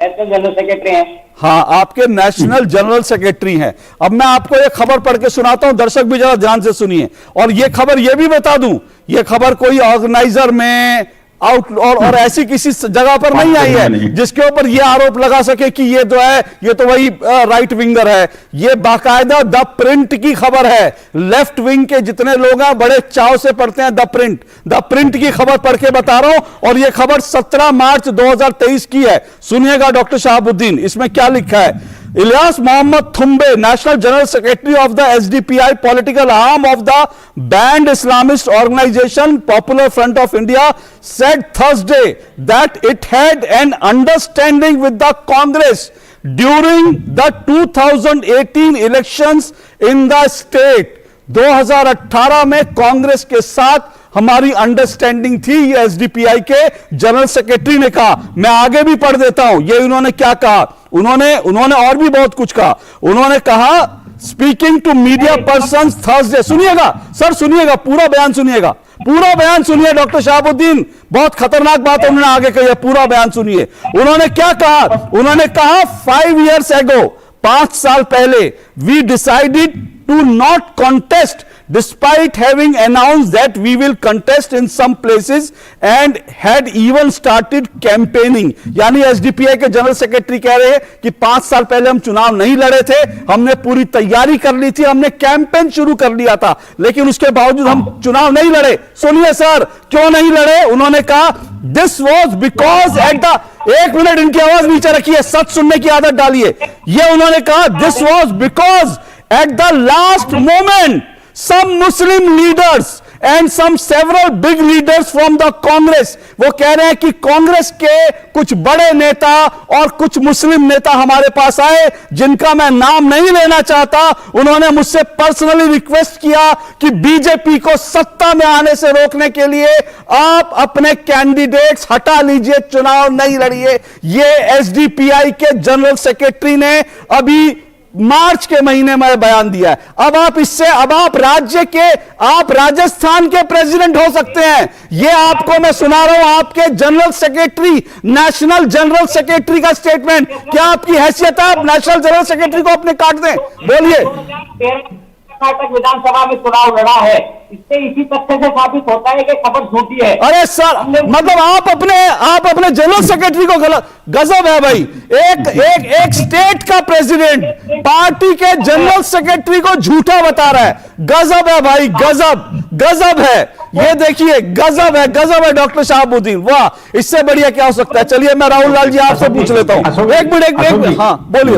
S11: जनरल सेक्रेटरी हैं।
S1: हाँ, आपके नेशनल जनरल सेक्रेटरी हैं। अब मैं आपको ये खबर पढ़ के सुनाता हूं, दर्शक भी जरा ध्यान से सुनिए। और ये खबर ये भी बता दूं, ये खबर कोई ऑर्गेनाइजर में आउट और ऐसी किसी जगह पर नहीं आई है जिसके ऊपर यह आरोप लगा सके कि ये जो है ये तो वही राइट विंगर है। ये बाकायदा द प्रिंट की खबर है। लेफ्ट विंग के जितने लोग हैं बड़े चाव से पढ़ते हैं द प्रिंट की खबर पढ़ के बता रहा हूं। और यह खबर 17 मार्च 2023 की है। सुनिएगा डॉक्टर शहाबुद्दीन, इसमें क्या लिखा है। Ilyas Mohammad Thumbay, National General Secretary of the SDPI, political arm of the banned Islamist organization Popular Front of India, said Thursday that it had an understanding with the Congress during the 2018 elections in the state. 2018 में कांग्रेस के साथ हमारी understanding थी, ये SDPI के general secretary ने कहा। मैं आगे भी पढ़ देता हूं ये उन्होंने क्या कहा। उन्होंने और भी बहुत कुछ कहा। उन्होंने कहा speaking to media person Thursday, सुनिएगा सर, सुनिएगा पूरा बयान सुनिए डॉक्टर शहाबुद्दीन, बहुत खतरनाक बात उन्होंने आगे कही है, पूरा बयान सुनिए। उन्होंने क्या कहा। उन्होंने कहा 5 years ago, 5 साल पहले, we decided to not contest despite having announced that we will contest in some places and had even started campaigning। यानी एसडीपीआई के जनरल सेक्रेटरी कह रहे हैं कि 5 साल पहले हम चुनाव नहीं लड़े थे, हमने पूरी तैयारी कर ली थी, हमने कैंपेन शुरू कर लिया था, लेकिन उसके बावजूद हम चुनाव नहीं लड़े। सुनिए सर, क्यों नहीं लड़े। उन्होंने कहा this was because at the, 1 minute इनकी आवाज नीचे रखिए, सच सुनने की आदत डालिए। यह उन्होंने कहा this was because at the last moment some Muslim leaders and several big leaders from the Congress, वो कह रहे हैं कि कांग्रेस के कुछ बड़े नेता और कुछ मुस्लिम नेता हमारे पास आए जिनका मैं नाम नहीं लेना चाहता। उन्होंने मुझसे पर्सनली रिक्वेस्ट किया कि बीजेपी को सत्ता में आने से रोकने के लिए आप अपने कैंडिडेट्स हटा लीजिए, चुनाव नहीं लड़िए। ये एसडीपीआई के जनरल सेक्रेटरी ने अभी मार्च के महीने में बयान दिया है। अब आप राजस्थान के प्रेसिडेंट हो सकते हैं। यह आपको मैं सुना रहा हूं, आपके general secretary, national general secretary का स्टेटमेंट। क्या आपकी हैसियत है आप नेशनल जनरल सेक्रेटरी को अपने काट दें? बोलिए।
S11: कर्नाटक विधानसभा में चुनाव लड़ा है, इससे इसी तथ्य से साबित होता है कि खबर झूठी है।
S1: अरे सर, मतलब आप अपने जनरल सेक्रेटरी को गलत, गजब है भाई। एक स्टेट का प्रेसिडेंट पार्टी के जनरल सेक्रेटरी को झूठा बता रहा है। गजब है भाई, गजब है। ये देखिए, गजब है डॉक्टर शहाबुद्दीन, वाह, इससे बढ़िया क्या हो सकता है। चलिए मैं राहुल लाल जी आपसे पूछ लेता हूं। एक मिनट, हाँ बोलिए।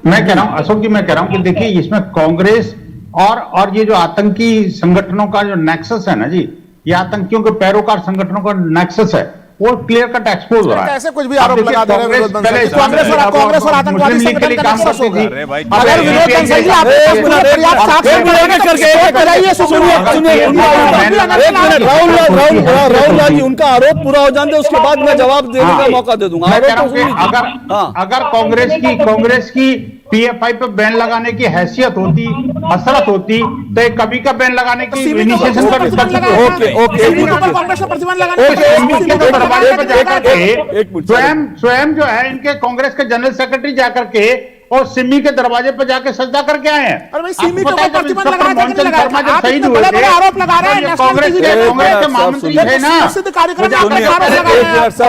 S10: मैं कह रहा हूं अशोक जी, मैं कह रहा हूं कि देखिए इसमें कांग्रेस और ये जो आतंकी संगठनों का जो नेक्सस है ना जी, ये आतंकियों के पैरोकार संगठनों का नेक्सस है, वो क्लियर कट एक्सपोज हो रहा है।
S8: ऐसे कुछ भी आरोप लगा दे रहे हैं कांग्रेस और आतंकवादी संगठन का नेक्सस होगा। अगर विनोद बंसल जी आप
S1: राहुल लाल जी उनका आरोप पूरा हो जाने, उसके बाद मैं जवाब देने का मौका दे दूंगा।
S10: अगर कांग्रेस की पीएफआई पे बैन लगाने की हैसियत होती, हसरत होती, तो एक कभी का बैन लगाने की इनिशिएशन कर स्वयं जो है इनके कांग्रेस के जनरल सेक्रेटरी जाकर के और सिमी के दरवाजे पर जाके सजदा करके आए हैं। शहीद हुए थे, आरोप लगा रहे हैं कांग्रेस के महामंत्री थे ना,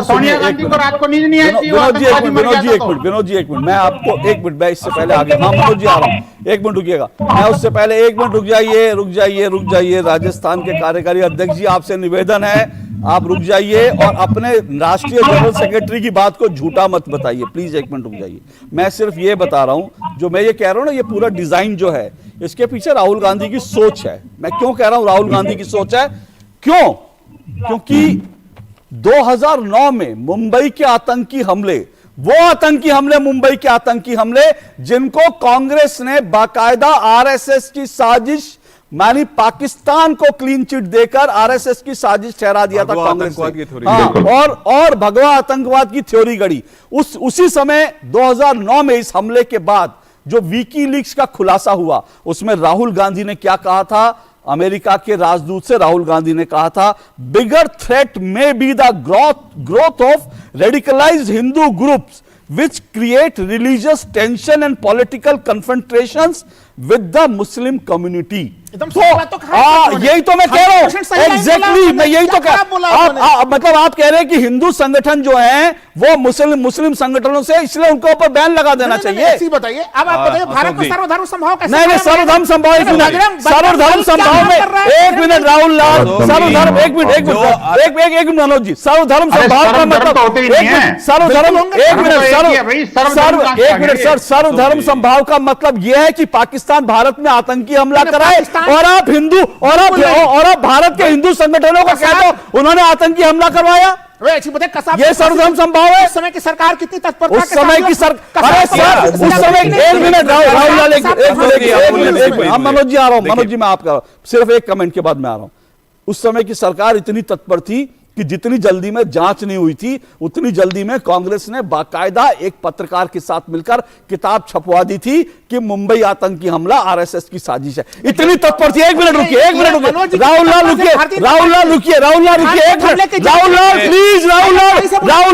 S10: सोनिया गांधी को रात को नींद नहीं आई थी।
S1: विनोद जी एक मिनट, मैं आपको एक मिनट, मैं इससे पहले आगे, हाँ मनोज जी आ रहा हूं, एक मिनट रुकिएगा। मैं उससे पहले 1 मिनट रुक जाइए। राजस्थान के कार्यकारी अध्यक्ष जी, आपसे निवेदन है आप रुक जाइए और अपने राष्ट्रीय जनरल सेक्रेटरी की बात को झूठा मत बताइए, प्लीज 1 मिनट रुक जाइए। मैं सिर्फ ये बता रहा हूं, जो मैं ये कह रहा हूं ना, ये पूरा डिजाइन जो है इसके पीछे राहुल गांधी की सोच है। मैं क्यों कह रहा हूं राहुल गांधी की सोच है? क्योंकि 2009 में मुंबई के आतंकी हमले, मुंबई के आतंकी हमले जिनको कांग्रेस ने बाकायदा आरएसएस की साजिश, मानी पाकिस्तान को क्लीन चिट देकर आरएसएस की साजिश ठहरा दिया था कांग्रेस ने। हाँ, और भगवा आतंकवाद की थ्योरी गढ़ी। उसी समय 2009 में इस हमले के बाद जो विकीलीक्स का खुलासा हुआ, उसमें राहुल गांधी ने क्या कहा था? अमेरिका के राजदूत से राहुल गांधी ने कहा था, bigger threat may be the growth of radicalized Hindu groups which create religious tension and political confrontations with the Muslim community।
S8: एकदम
S1: तो
S8: सही बात तो कहा है उन्होंने।
S1: यही तो मैं कह रहा हूं
S8: 100% सही लाइन बोला
S1: एग्जैक्टली, मैं यही तो
S8: क्या
S1: कह
S8: बोला
S1: आप
S8: उन्होंने?
S1: मतलब आप कह रहे हैं कि हिंदू संगठन जो है वो मुस्लिम संगठनों से, इसलिए उनके ऊपर बैन लगा देना चाहिए।
S8: ऐसी बताइए, अब आप बताइए भारत में सर्वधर्म समभाव कैसे?
S1: नहीं सर्वधर्म समभाव, सर्वधर्म समभाव में एक मिनट राहुल लाल, सर्वधर्म एक मिनट मनोज जी, सर्वधर्म समभाव का मतलब सर्वधर्म सर्वधर्म समभाव का मतलब यह है कि पाकिस्तान भारत में आतंकी हमला कराए और आप हिंदू और आप भारत के हिंदू संगठनों को कहते हो उन्होंने आतंकी हमला करवाया। ये सर्वधर्म संभाव है।
S8: उस समय की सरकार कितनी तत्परता,
S1: उस समय की सरकार, उस समय एक मिनट राहुल लाल एक मिनट, मनोज जी आ रहा हूं, मनोज जी मैं आपका सिर्फ एक कमेंट के बाद मैं आ रहा हूं। उस समय की सरकार इतनी तत्पर थी कि जितनी जल्दी में जांच नहीं हुई थी उतनी जल्दी में कांग्रेस ने बाकायदा एक पत्रकार के साथ मिलकर किताब छपवा दी थी कि मुंबई आतंकी हमला आरएसएस की साजिश है। इतनी तत्पर थी। एक मिनट रुकिए राहुल लाल रुकिए एक मिनट राहुल लाल प्लीज, राहुल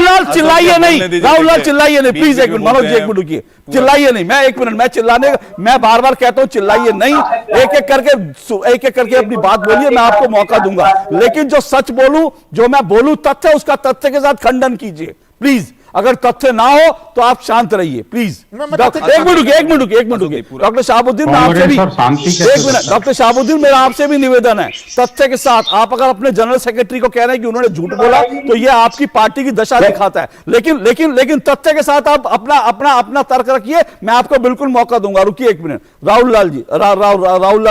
S1: लाल चिल्लाइए नहीं, राहुल लाल चिल्लाइए नहीं प्लीज, एक मिनट मनोज जी एक मिनट रुकिए, चिल्लाइए नहीं, मैं एक मिनट, मैं चिल्लाने, मैं बार बार कहता हूं चिल्लाइए नहीं, एक एक करके अपनी बात बोलिए, मैं आपको मौका दूंगा, लेकिन जो सच बोलूं, जो मैं बोलूं तथ्य, उसका तथ्य के साथ खंडन कीजिए प्लीज। अगर तथ्य ना हो तो आप शांत रहिए प्लीज। एक मिनट रुकिए डॉक्टर शहाबुद्दीन, मैं आपसे भी एक मिनट, डॉक्टर शहाबुद्दीन मेरा आपसे भी निवेदन है, तथ्य के साथ आप अगर अपने जनरल सेक्रेटरी को कह रहे हैं कि उन्होंने झूठ बोला तो यह आपकी पार्टी की दशा दिखाता है, लेकिन तथ्य के साथ आप अपना तर्क रखिए, मैं आपको बिल्कुल मौका दूंगा। रुकिए एक मिनट राहुल लाल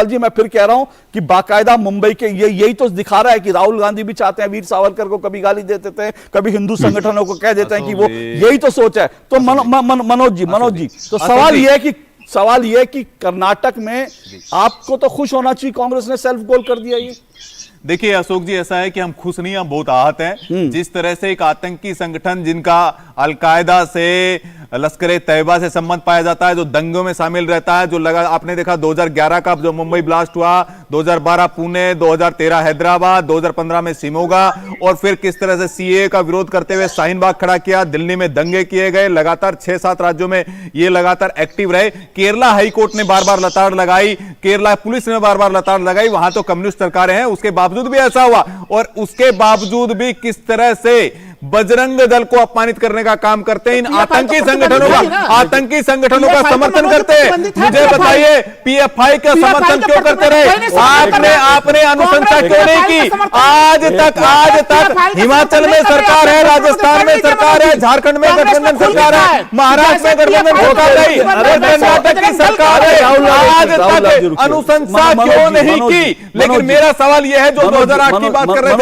S1: जी, मैं फिर कह रहा हूं कि बाकायदा मुंबई के यही तो दिखा रहा है कि राहुल गांधी भी चाहते हैं वीर सावरकर को कभी गाली देते थे, कभी हिंदू संगठनों को कह देते हैं कि वो, यही तो सोच है। तो मनोज जी तो सवाल यह है कि कर्नाटक में आपको तो खुश होना चाहिए, कांग्रेस ने सेल्फ गोल कर दिया। ये
S9: देखिए अशोक जी, ऐसा है कि हम खुश नहीं, हम बहुत आहत हैं। जिस तरह से एक आतंकी संगठन जिनका अलकायदा से, लश्कर तैयबा से संबंध पाया जाता है, जो दंगों में शामिल रहता है, जो लगा आपने देखा 2011 का जो मुंबई ब्लास्ट हुआ, 2012 पुणे, 2013 हैदराबाद, 2015 में शिमोगा, और फिर किस तरह से सीए का विरोध करते हुए शाहीन बाग खड़ा किया, दिल्ली में दंगे किए गए, लगातार 6-7 राज्यों में ये लगातार एक्टिव रहे। केरला हाईकोर्ट ने बार बार लताड़ लगाई, केरला पुलिस ने बार बार लताड़ लगाई, वहां तो कम्युनिस्ट सरकारें हैं, उसके बावजूद भी ऐसा हुआ, और उसके बावजूद भी किस तरह से बजरंग दल को अपमानित करने का काम करते हैं, इन आतंकी संगठनों का समर्थन करते हैं। मुझे बताइए पीएफआई का समर्थन क्यों करते रहे? आपने अनुशंसा क्यों नहीं की? आज तक हिमाचल में सरकार है, राजस्थान में सरकार है, झारखंड में गठबंधन सरकार है, महाराष्ट्र में गठबंधन सरकार है, कर्नाटक की सरकार है, आज तक अनुशंसा क्यों नहीं की? लेकिन मेरा सवाल यह है, जो 2008 की बात कर रहे थे,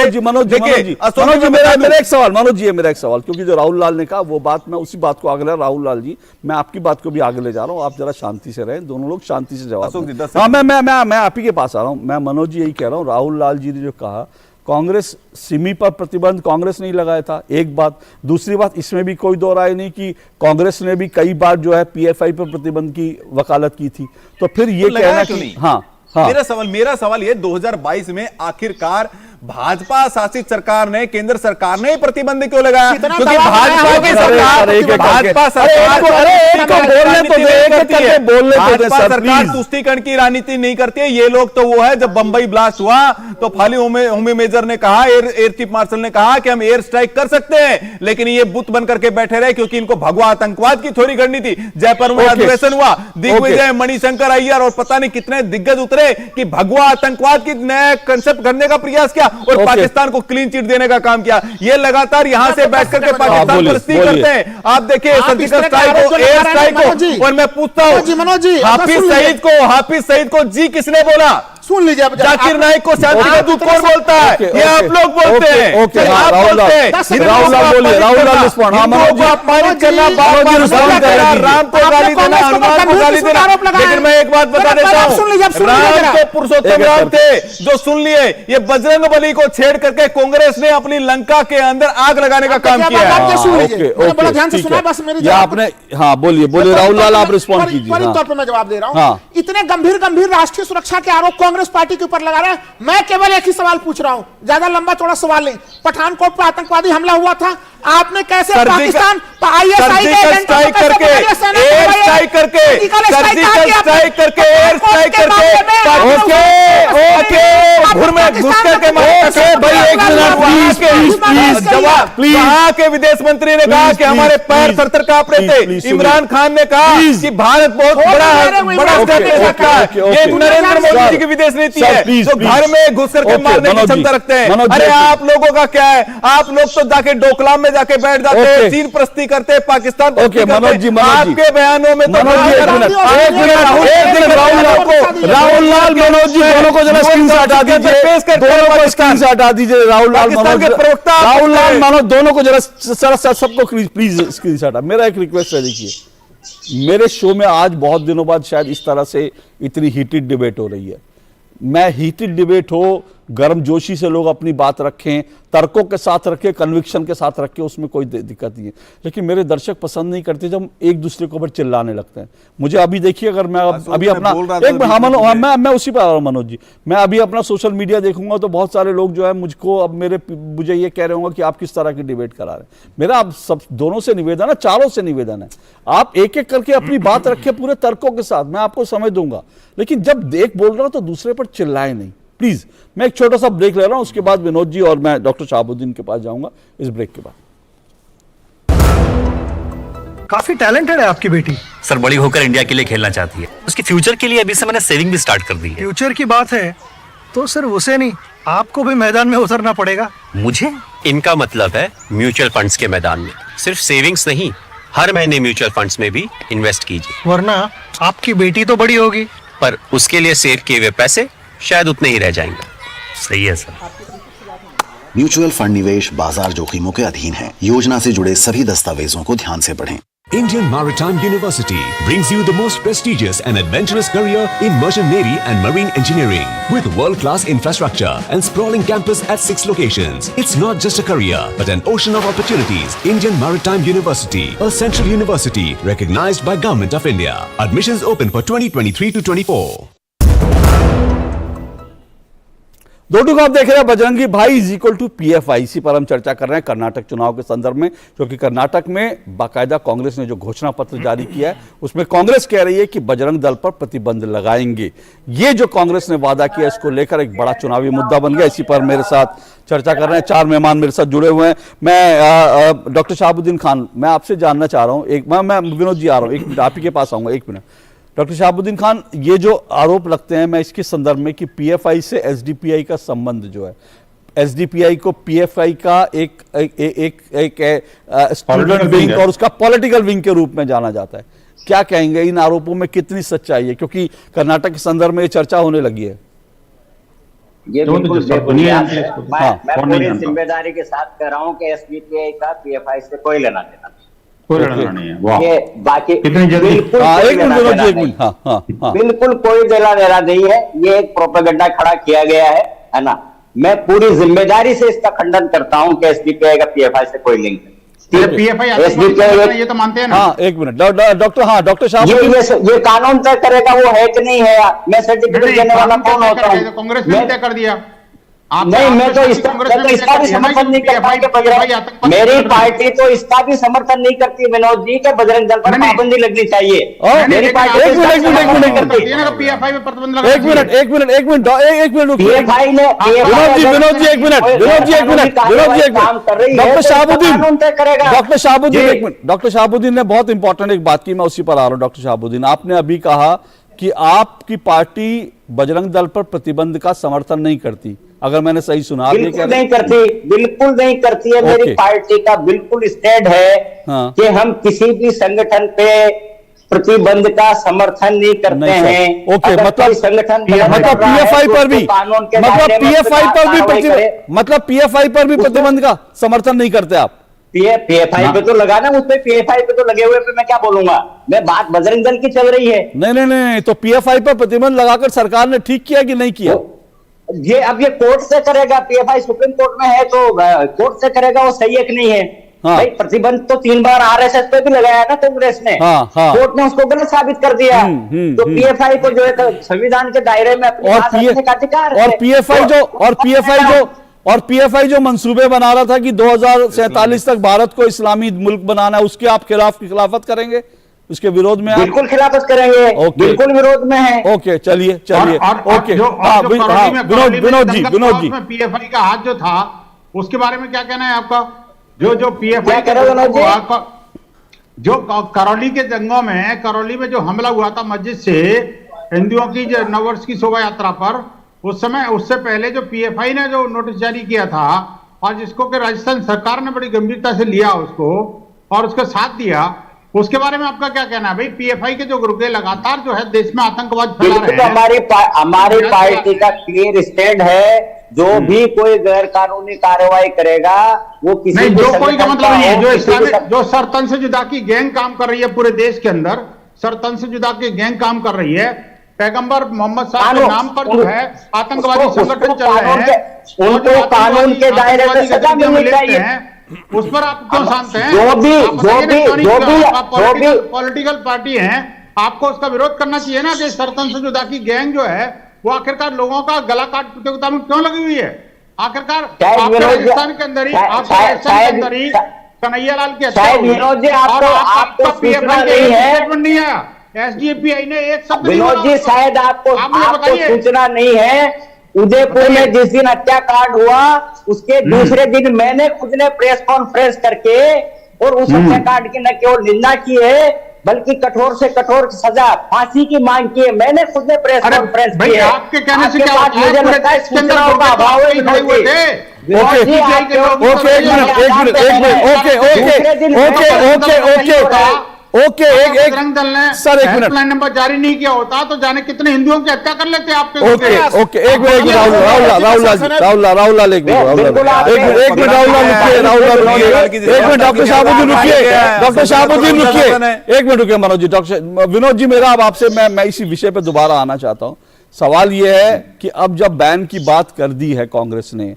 S9: देखिए
S1: मेरा एक सवाल, क्योंकि जो राहुल लाल ने कहा वो बात, मैं उसी बात को आगे ले, राहुल लाल जी मैं आपकी बात को भी आगे ले जा रहा हूं, आप जरा शांति से रहें, दोनों लोग शांति से जवाब। हाँ मैं आप ही के पास आ रहा हूं, मैं मनोज जी यही कह रहा हूं, राहुल लाल जी ने जो कहा कांग्रेस सिमी पर प्रतिबंध कांग्रेस नहीं लगाया था, एक बात। दूसरी बात, इसमें भी कोई दो राय नहीं कि कांग्रेस ने भी कई बार जो है पीएफआई पर प्रतिबंध की वकालत की थी, तो फिर ये कहना कि हाँ
S9: मेरा सवाल ये 2022 में आखिरकार भाजपा शासित सरकार ने, केंद्र सरकार ने प्रतिबंध क्यों लगाया? क्योंकि भाजपा सरकार तुष्टीकरण की राजनीति नहीं करती है। ये लोग तो वो है, जब बंबई ब्लास्ट हुआ तो फाली होमी मेजर ने कहा, एयर चीफ मार्शल ने कहा कि हम एयर स्ट्राइक कर सकते हैं, लेकिन ये बुत बन करके बैठे रहे, क्योंकि इनको भगवा आतंकवाद की थोड़ी गढ़नी थी। जयपुर में अधिवेशन हुआ, दिग्विजय, मणिशंकर अय्यर और पता नहीं कितने दिग्गज उतरे कि भगवा आतंकवाद की नया कंसेप्ट करने का प्रयास किया और पाकिस्तान को क्लीन चिट देने का काम किया। ये लगातार यहां से बैठ करके पाकिस्तान परस्ती करते हैं। आप देखिए सर्जिकल स्ट्राइक हो, एयर स्ट्राइक हो, और मैं पूछता हूं हाफिज सईद को जी किसने बोला?
S8: सुन लीजिए,
S9: जाकिर नाइक को शांति का दूत कौन बोलता है? ये आप लोग बोलते हैं।
S1: राहुल लाल रिस्पॉन्ड,
S9: अपमानित करना, राम को गाली देना, हनुमान को गाली देना। लेकिन मैं एक बात बता देता हूँ, राम तो पुरुषोत्तम राम थे जो सुन लिए, ये बजरंग बली को छेड़ करके कांग्रेस ने अपनी लंका के अंदर आग लगाने का काम किया है।
S8: बड़ा ध्यान से सुना, बस मेरी
S1: आपने, हाँ बोलिए राहुल लाल, आप रिस्पॉन्ड कीजिए।
S8: तौर पर मैं जवाब दे रहा हूँ। इतने गंभीर राष्ट्रीय सुरक्षा के आरोप कांग्रेस कांग्रेस पार्टी के ऊपर लगा रहा है। मैं केवल एक ही सवाल पूछ रहा हूं, ज्यादा लंबा चौड़ा सवाल नहीं। पठानकोट पर आतंकवादी हमला हुआ था, आपने कैसे पाकिस्तान आईएसआई के
S9: स्ट्राइक करके, एयर स्ट्राइक करके, सर्जिकल स्ट्राइक करके, एयर स्ट्राइक करके, ओके घुर में घुस करके भाई, एक मिनट प्लीज, जवाब वहां के विदेश मंत्री ने कहा कि हमारे पैर थर-थर कांप रहे थे। इमरान खान ने कहा कि भारत बहुत बड़ा स्टेप ले सकता है। ये नरेंद्र मोदी जी की विदेश नीति है, जो घर में घुस करके मारने की क्षमता रखते हैं। अरे आप लोगों का क्या है, आप लोग तो जाके डोकलाम में जाके बैठ जाते हैं, चीन प्रस्ती करते हैं, पाकिस्तान प्रस्ती करते हैं। आपके बयानों में तो
S1: राहुल लाल मनोज जी दोनों को जरा स्क्रीन से हटा दीजिए, दोनों को स्क्रीन से हटा दीजिए। राहुल लाल मनोज दोनों को जरा सबको प्लीज स्क्रीन से हटा। मेरा एक रिक्वेस्ट है, देखिए मेरे शो में आज बहुत दिनों बाद शायद इस तरह से इतनी हीटेड डिबेट हो रही है। मैं हीटेड डिबेट हो, गर्मजोशी से लोग अपनी बात रखें, तर्कों के साथ रखें, कन्विक्शन के साथ रखें, उसमें कोई दिक्कत नहीं है। लेकिन मेरे दर्शक पसंद नहीं करते जब हम एक दूसरे के ऊपर चिल्लाने लगते हैं। मुझे अभी देखिए, अगर मैं अभी अपना मैं उसी पर आ रहा हूं मनोज जी, मैं अभी अपना सोशल मीडिया देखूंगा तो बहुत सारे लोग जो है मुझको अब मुझे ये कह रहे होंगे कि आप किस तरह की डिबेट करा रहे हैं। मेरा आप सब दोनों से निवेदन है, चारों से निवेदन है, आप एक एक करके अपनी बात रखें पूरे तर्कों के साथ, मैं आपको समझ दूंगा। लेकिन जब एक बोल रहा हूं तो दूसरे पर चिल्लाए नहीं प्लीज। मैं एक छोटा सा ब्रेक ले रहा हूं, उसके बाद विनोद जी और मैं डॉक्टर शहाबुद्दीन के पास जाऊंगा इस ब्रेक के बाद।
S14: काफी टैलेंटेड है आपकी बेटी
S15: सर, बड़ी होकर इंडिया के लिए खेलना चाहती है। उसके फ्यूचर के लिए अभी से मैंने सेविंग भी स्टार्ट कर दी है।
S14: फ्यूचर की बात है तो सिर्फ उसे नहीं, आपको भी मैदान में उतरना पड़ेगा।
S15: मुझे? इनका मतलब है म्यूचुअल फंड्स के मैदान में। सिर्फ सेविंग्स नहीं, हर महीने म्यूचुअल फंड्स में भी इन्वेस्ट कीजिए।
S14: वरना आपकी बेटी तो बड़ी होगी,
S15: पर उसके लिए सेव किए हुए पैसे शायद उतने ही रह जाएंगे। सही है सर।
S16: म्यूचुअल फंड निवेश बाजार जोखिमों के अधीन है। योजना से जुड़े सभी दस्तावेजों को ध्यान से पढ़ें।
S13: Indian Maritime University brings you the most prestigious and adventurous career in merchant navy and marine engineering with world-class infrastructure and sprawling campus at 6 locations. It's not just a career, but an ocean of opportunities. Indian Maritime University, a central university recognized by Government of India. Admissions open for 2023 to 24.
S1: दोटू को आप देख रहे हैं बजरंगी भाई is equal to PFI। इसी पर हम चर्चा कर रहे हैं कर्नाटक चुनाव के संदर्भ में, क्योंकि कर्नाटक में बाकायदा कांग्रेस ने जो घोषणा पत्र जारी किया है उसमें कांग्रेस कह रही है कि बजरंग दल पर प्रतिबंध लगाएंगे। ये जो कांग्रेस ने वादा किया इसको लेकर एक बड़ा चुनावी मुद्दा बन गया। इसी पर मेरे साथ चर्चा कर रहे हैं, 4 मेहमान मेरे साथ जुड़े हुए हैं। मैं डॉक्टर शहाबुद्दीन खान, मैं आपसे जानना चाह रहा हूँ, मैं विनोद जी आ रहा हूँ, एक मिनट आप ही के पास आऊंगा, एक मिनट। डॉक्टर शहाबुद्दीन खान, ये जो आरोप लगते हैं मैं इसके संदर्भ में कि PFI से SDPI का संबंध जो है, SDPI को PFI का एक स्टूडेंट विंग और उसका पॉलिटिकल विंग के रूप में जाना जाता है, क्या कहेंगे इन आरोपों में कितनी सच्चाई है? क्योंकि कर्नाटक के संदर्भ में ये चर्चा होने लगी है।
S11: ये बिल्कुल मैं पूरी जिम्मेदारी के साथ कह रहा हूँ कि SDPI का PFI से कोई लेना देना
S10: नहीं है।
S11: ये बाकी
S10: बिल्कुल
S11: कोई देना देना नहीं है। ये एक प्रोपेगेंडा खड़ा किया गया है ना। मैं पूरी जिम्मेदारी से इसका खंडन करता हूं कि SDPI का PFI से कोई लिंक नहीं।
S10: PFI ये तो मानते हैं ना।
S1: हाँ, एक मिनट डॉक्टर साहब,
S11: ये कानून तय करेगा वो है कि नहीं है। मैं सर्टिफिकेट देने वाला कौन होता हूँ?
S10: कांग्रेस ने तय कर दिया।
S11: नहीं, मैं तो इसका भी समर्थन नहीं करता। मेरी पार्टी तो इसका भी समर्थन नहीं करती विनोद जी के बजरंग दल पर पाबंदी लगनी चाहिए। मेरी पार्टी
S1: एक मिनट डॉक्टर शहाबुद्दीन ने बहुत इंपॉर्टेंट एक बात की, मैं उसी पर आ रहा हूं। डॉक्टर शहाबुद्दीन, आपने अभी कहा कि आपकी पार्टी बजरंग दल पर प्रतिबंध का समर्थन नहीं करती, अगर मैंने सही सुना?
S11: बिल्कुल नहीं करती है। मेरी पार्टी का बिल्कुल स्टैंड है कि हम किसी भी संगठन पे प्रतिबंध का समर्थन नहीं करते हैं।
S1: ओके, मतलब संगठन PFI पर भी PFI पर भी प्रतिबंध का समर्थन नहीं करते आप?
S11: PFI पे तो लगा ना, उस पे PFI पे तो लगे हुए पे मैं क्या बोलूंगा? मैं बात बजरंग दल की चल रही है।
S1: नहीं, तो PFI पर प्रतिबंध लगाकर सरकार ने ठीक किया कि नहीं किया?
S11: ये अब ये कोर्ट से करेगा। PFI सुप्रीम कोर्ट में है तो कोर्ट से करेगा, वो सही है कि नहीं है?
S1: हाँ।
S11: भाई प्रतिबंध तो 3 बार आरएसएस पे भी लगाया ना कांग्रेस ने।
S1: हाँ, हाँ।
S11: कोर्ट ने उसको गलत साबित कर दिया। तो पीएफआई को जो है संविधान के दायरे में अपनी बात रखने का अधिकार है।
S1: और पीएफआई जो मंसूबे बना रहा था कि 2047 तक भारत को इस्लामी मुल्क बनाना, उसके आप खिलाफत करेंगे, उसके विरोध में?
S11: बिल्कुल खिलाफत करेंगे, बिल्कुल विरोध में है।
S1: ओके, चलिए ओके।
S10: विनोद जी पीएफआई का हाथ जो था उसके बारे में क्या कहना है आपका? जो पीएफआई जो करौली के जंगों में, करौली में जो हमला हुआ था मस्जिद से हिंदुओं की जो नववर्ष की शोभा यात्रा पर, उस समय उससे पहले जो पीएफआई ने जो नोटिस जारी किया था और जिसको कि राजस्थान सरकार ने बड़ी गंभीरता से लिया उसको और उसका साथ दिया, उसके बारे में आपका क्या कहना है? भाई पीएफआई के जो ग्रुप लगातार जो है देश में आतंकवाद फैला रहे हैं।
S11: हमारी पार्टी का क्लियर स्टैंड है, जो भी कोई गैर कानूनी कार्रवाई करेगा वो किसी
S10: नहीं, जो कोई का मतलब नहीं है। जो इस्लामिक, जो सरतन से जुदा की गैंग काम कर रही है पूरे देश के अंदर, सरतन से जुदा की गैंग काम कर रही है, पैगंबर मोहम्मद साहब के नाम पर जो है आतंकवादी संगठन चल रहे हैं,
S11: उनको कानून के दायरे में सजा मिलनी चाहिए।
S10: उस पर आप क्यों शांत हैं? पॉलिटिकल पार्टी हैं, आपको उसका विरोध करना चाहिए ना कि सरतन से जुदा की गैंग जो है वो आखिरकार लोगों का गला काट प्रतियोगिता में क्यों लगी हुई है? आखिरकार राजस्थान के अंदर ही कन्हैया लाल की हत्या आपको स्टेटमेंट नहीं आया, एसडीपीआई ने एक शब्द
S11: विनोद जी शायद आपको सूचना नहीं है। उदयपुर में जिस दिन हत्याकांड हुआ उसके दूसरे दिन मैंने खुद ने प्रेस कॉन्फ्रेंस करके और उस हत्याकांड की न केवल निंदा की है बल्कि कठोर से कठोर सजा, फांसी की मांग की है। मैंने खुद ने प्रेस कॉन्फ्रेंस की है।
S10: आपके कहने से क्या मुझे लगता है सूचनाओं का अभाव है।
S1: ओके, एक
S10: मिनट
S1: सर, एक मिनट
S10: नंबर जारी नहीं किया होता तो जाने कितने हिंदुओं की हत्या कर लेते आपके।
S1: ओके, एक मिनट राहुल एक मिनट डॉक्टर शाहबुद्दीन रुकिए, एक मिनट रुकिए मनोज जी। डॉक्टर विनोद जी, मेरा अब आपसे मैं इसी विषय पे दोबारा आना चाहता हूं। सवाल यह है कि अब जब बैन की बात कर दी है कांग्रेस ने,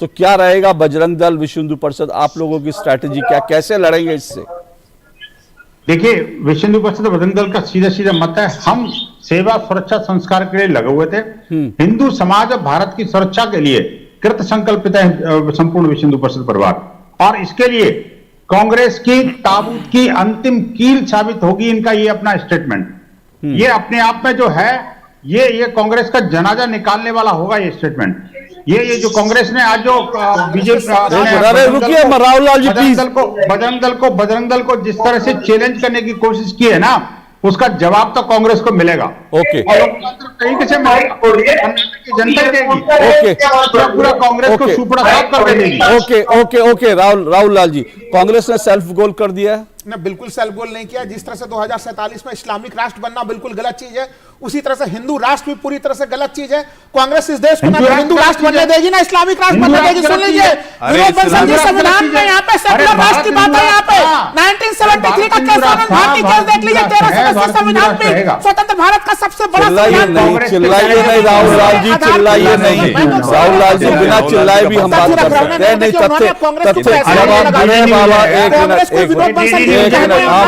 S1: तो क्या रहेगा बजरंग दल, विश्व हिंदू परिषद, आप लोगों की स्ट्रैटेजी क्या, कैसे लड़ेंगे इससे?
S10: देखिए, विश्व हिंदू परिषद बजरंग दल का सीधा सीधा मत है, हम सेवा सुरक्षा संस्कार के लिए लगे हुए थे। हिंदू समाज और भारत की सुरक्षा के लिए कृत संकल्पित है संपूर्ण विश्व हिंदू परिषद परिवार, और इसके लिए कांग्रेस की ताबूत की अंतिम कील साबित होगी इनका ये अपना स्टेटमेंट। ये अपने आप में जो है ये कांग्रेस का जनाजा निकालने वाला होगा ये स्टेटमेंट। ये जो कांग्रेस ने आज जो बीजेपी बजरंग दल को जिस तरह से चैलेंज करने की कोशिश की है ना, उसका जवाब तो कांग्रेस को मिलेगा।
S1: ओके,
S10: कहीं किसी जनता ही देगी। ओके, पूरा कांग्रेस को सुपड़ा साफ कर देगी।
S1: ओके, राहुल लाल जी, कांग्रेस ने सेल्फ गोल कर दिया है
S8: ने बिल्कुल सेल्फ गोल नहीं किया। जिस तरह से 2047 में इस्लामिक राष्ट्र बनना बिल्कुल गलत चीज है, उसी तरह से हिंदू राष्ट्र भी पूरी तरह से गलत चीज है। कांग्रेस इस देश को ना हिंदू राष्ट्र बनने देगी ना इस्लामिक राष्ट्र बनने देगी। सुन लीजिए, संविधान में यहाँ पे सेकुलर राष्ट्र की बात है। यहाँ पे 1973 का केस भारतीय केस देख लीजिए, 13 सदस्यीय संविधान पे स्वतंत्र भारत का सबसे बड़ा
S1: चिल्लाइए नहीं राहुल लाल जी, चिल्लाइए नहीं राहुल लाल जी, बिना चिल्लाए भी हम बात कर सकते हैं। नहीं, तथ्य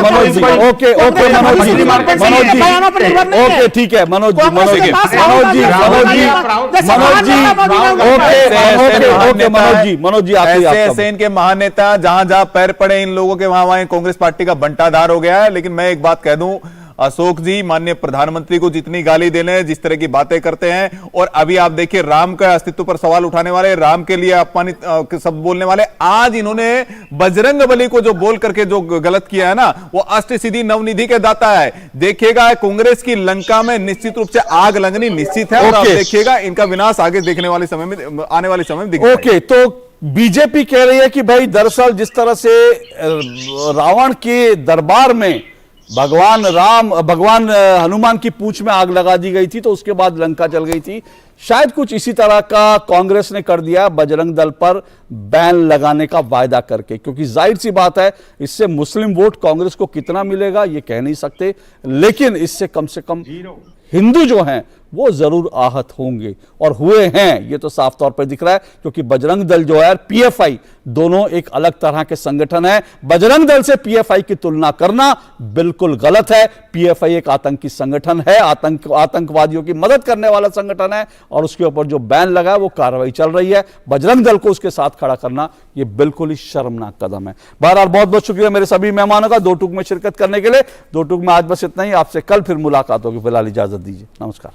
S1: मनोज जी, ओके ठीक है मनोज जी,
S9: ऐसे इनके महानेता जहां जहां पैर पड़े इन लोगों के वहां कांग्रेस पार्टी का बंटाधार हो गया है। लेकिन मैं एक बात कह दूं, अशोक जी माननीय प्रधानमंत्री को जितनी गाली देने, जिस तरह की बातें करते हैं, और अभी आप देखिए राम का अस्तित्व पर सवाल उठाने वाले, राम के लिए अपमानित शब्द बोलने वाले, आज इन्होंने बजरंग बली को जो बोल करके जो गलत किया है ना, वो अष्टसिद्धि नवनिधि के दाता है। देखिएगा कांग्रेस की लंका में निश्चित रूप से आग लगनी निश्चित है, और आप देखिएगा इनका विनाश आगे देखने वाले समय में, आने वाले समय में दिखेगा।
S1: ओके, तो बीजेपी कह रही है कि भाई दरअसल जिस तरह से रावण के दरबार में भगवान हनुमान की पूंछ में आग लगा दी गई थी, तो उसके बाद लंका जल गई थी, शायद कुछ इसी तरह का कांग्रेस ने कर दिया बजरंग दल पर बैन लगाने का वायदा करके, क्योंकि जाहिर सी बात है इससे मुस्लिम वोट कांग्रेस को कितना मिलेगा ये कह नहीं सकते, लेकिन इससे कम से कम हिंदू जो हैं वो जरूर आहत होंगे और हुए हैं, ये तो साफ तौर पर दिख रहा है। क्योंकि बजरंग दल जो है, पीएफआई, दोनों एक अलग तरह के संगठन है। बजरंग दल से पीएफआई की तुलना करना बिल्कुल गलत है। पीएफआई एक आतंकी संगठन है, आतंकवादियों की मदद करने वाला संगठन है और उसके ऊपर जो बैन लगा है वो कार्रवाई चल रही है। बजरंग दल को उसके साथ खड़ा करना ये बिल्कुल ही शर्मनाक कदम है। बहरहाल बहुत बहुत शुक्रिया मेरे सभी मेहमानों का दो टूक में शिरकत करने के लिए। दो टूक में आज बस इतना ही, आपसे कल फिर मुलाकात होगी। फिलहाल इजाजत दीजिए, नमस्कार।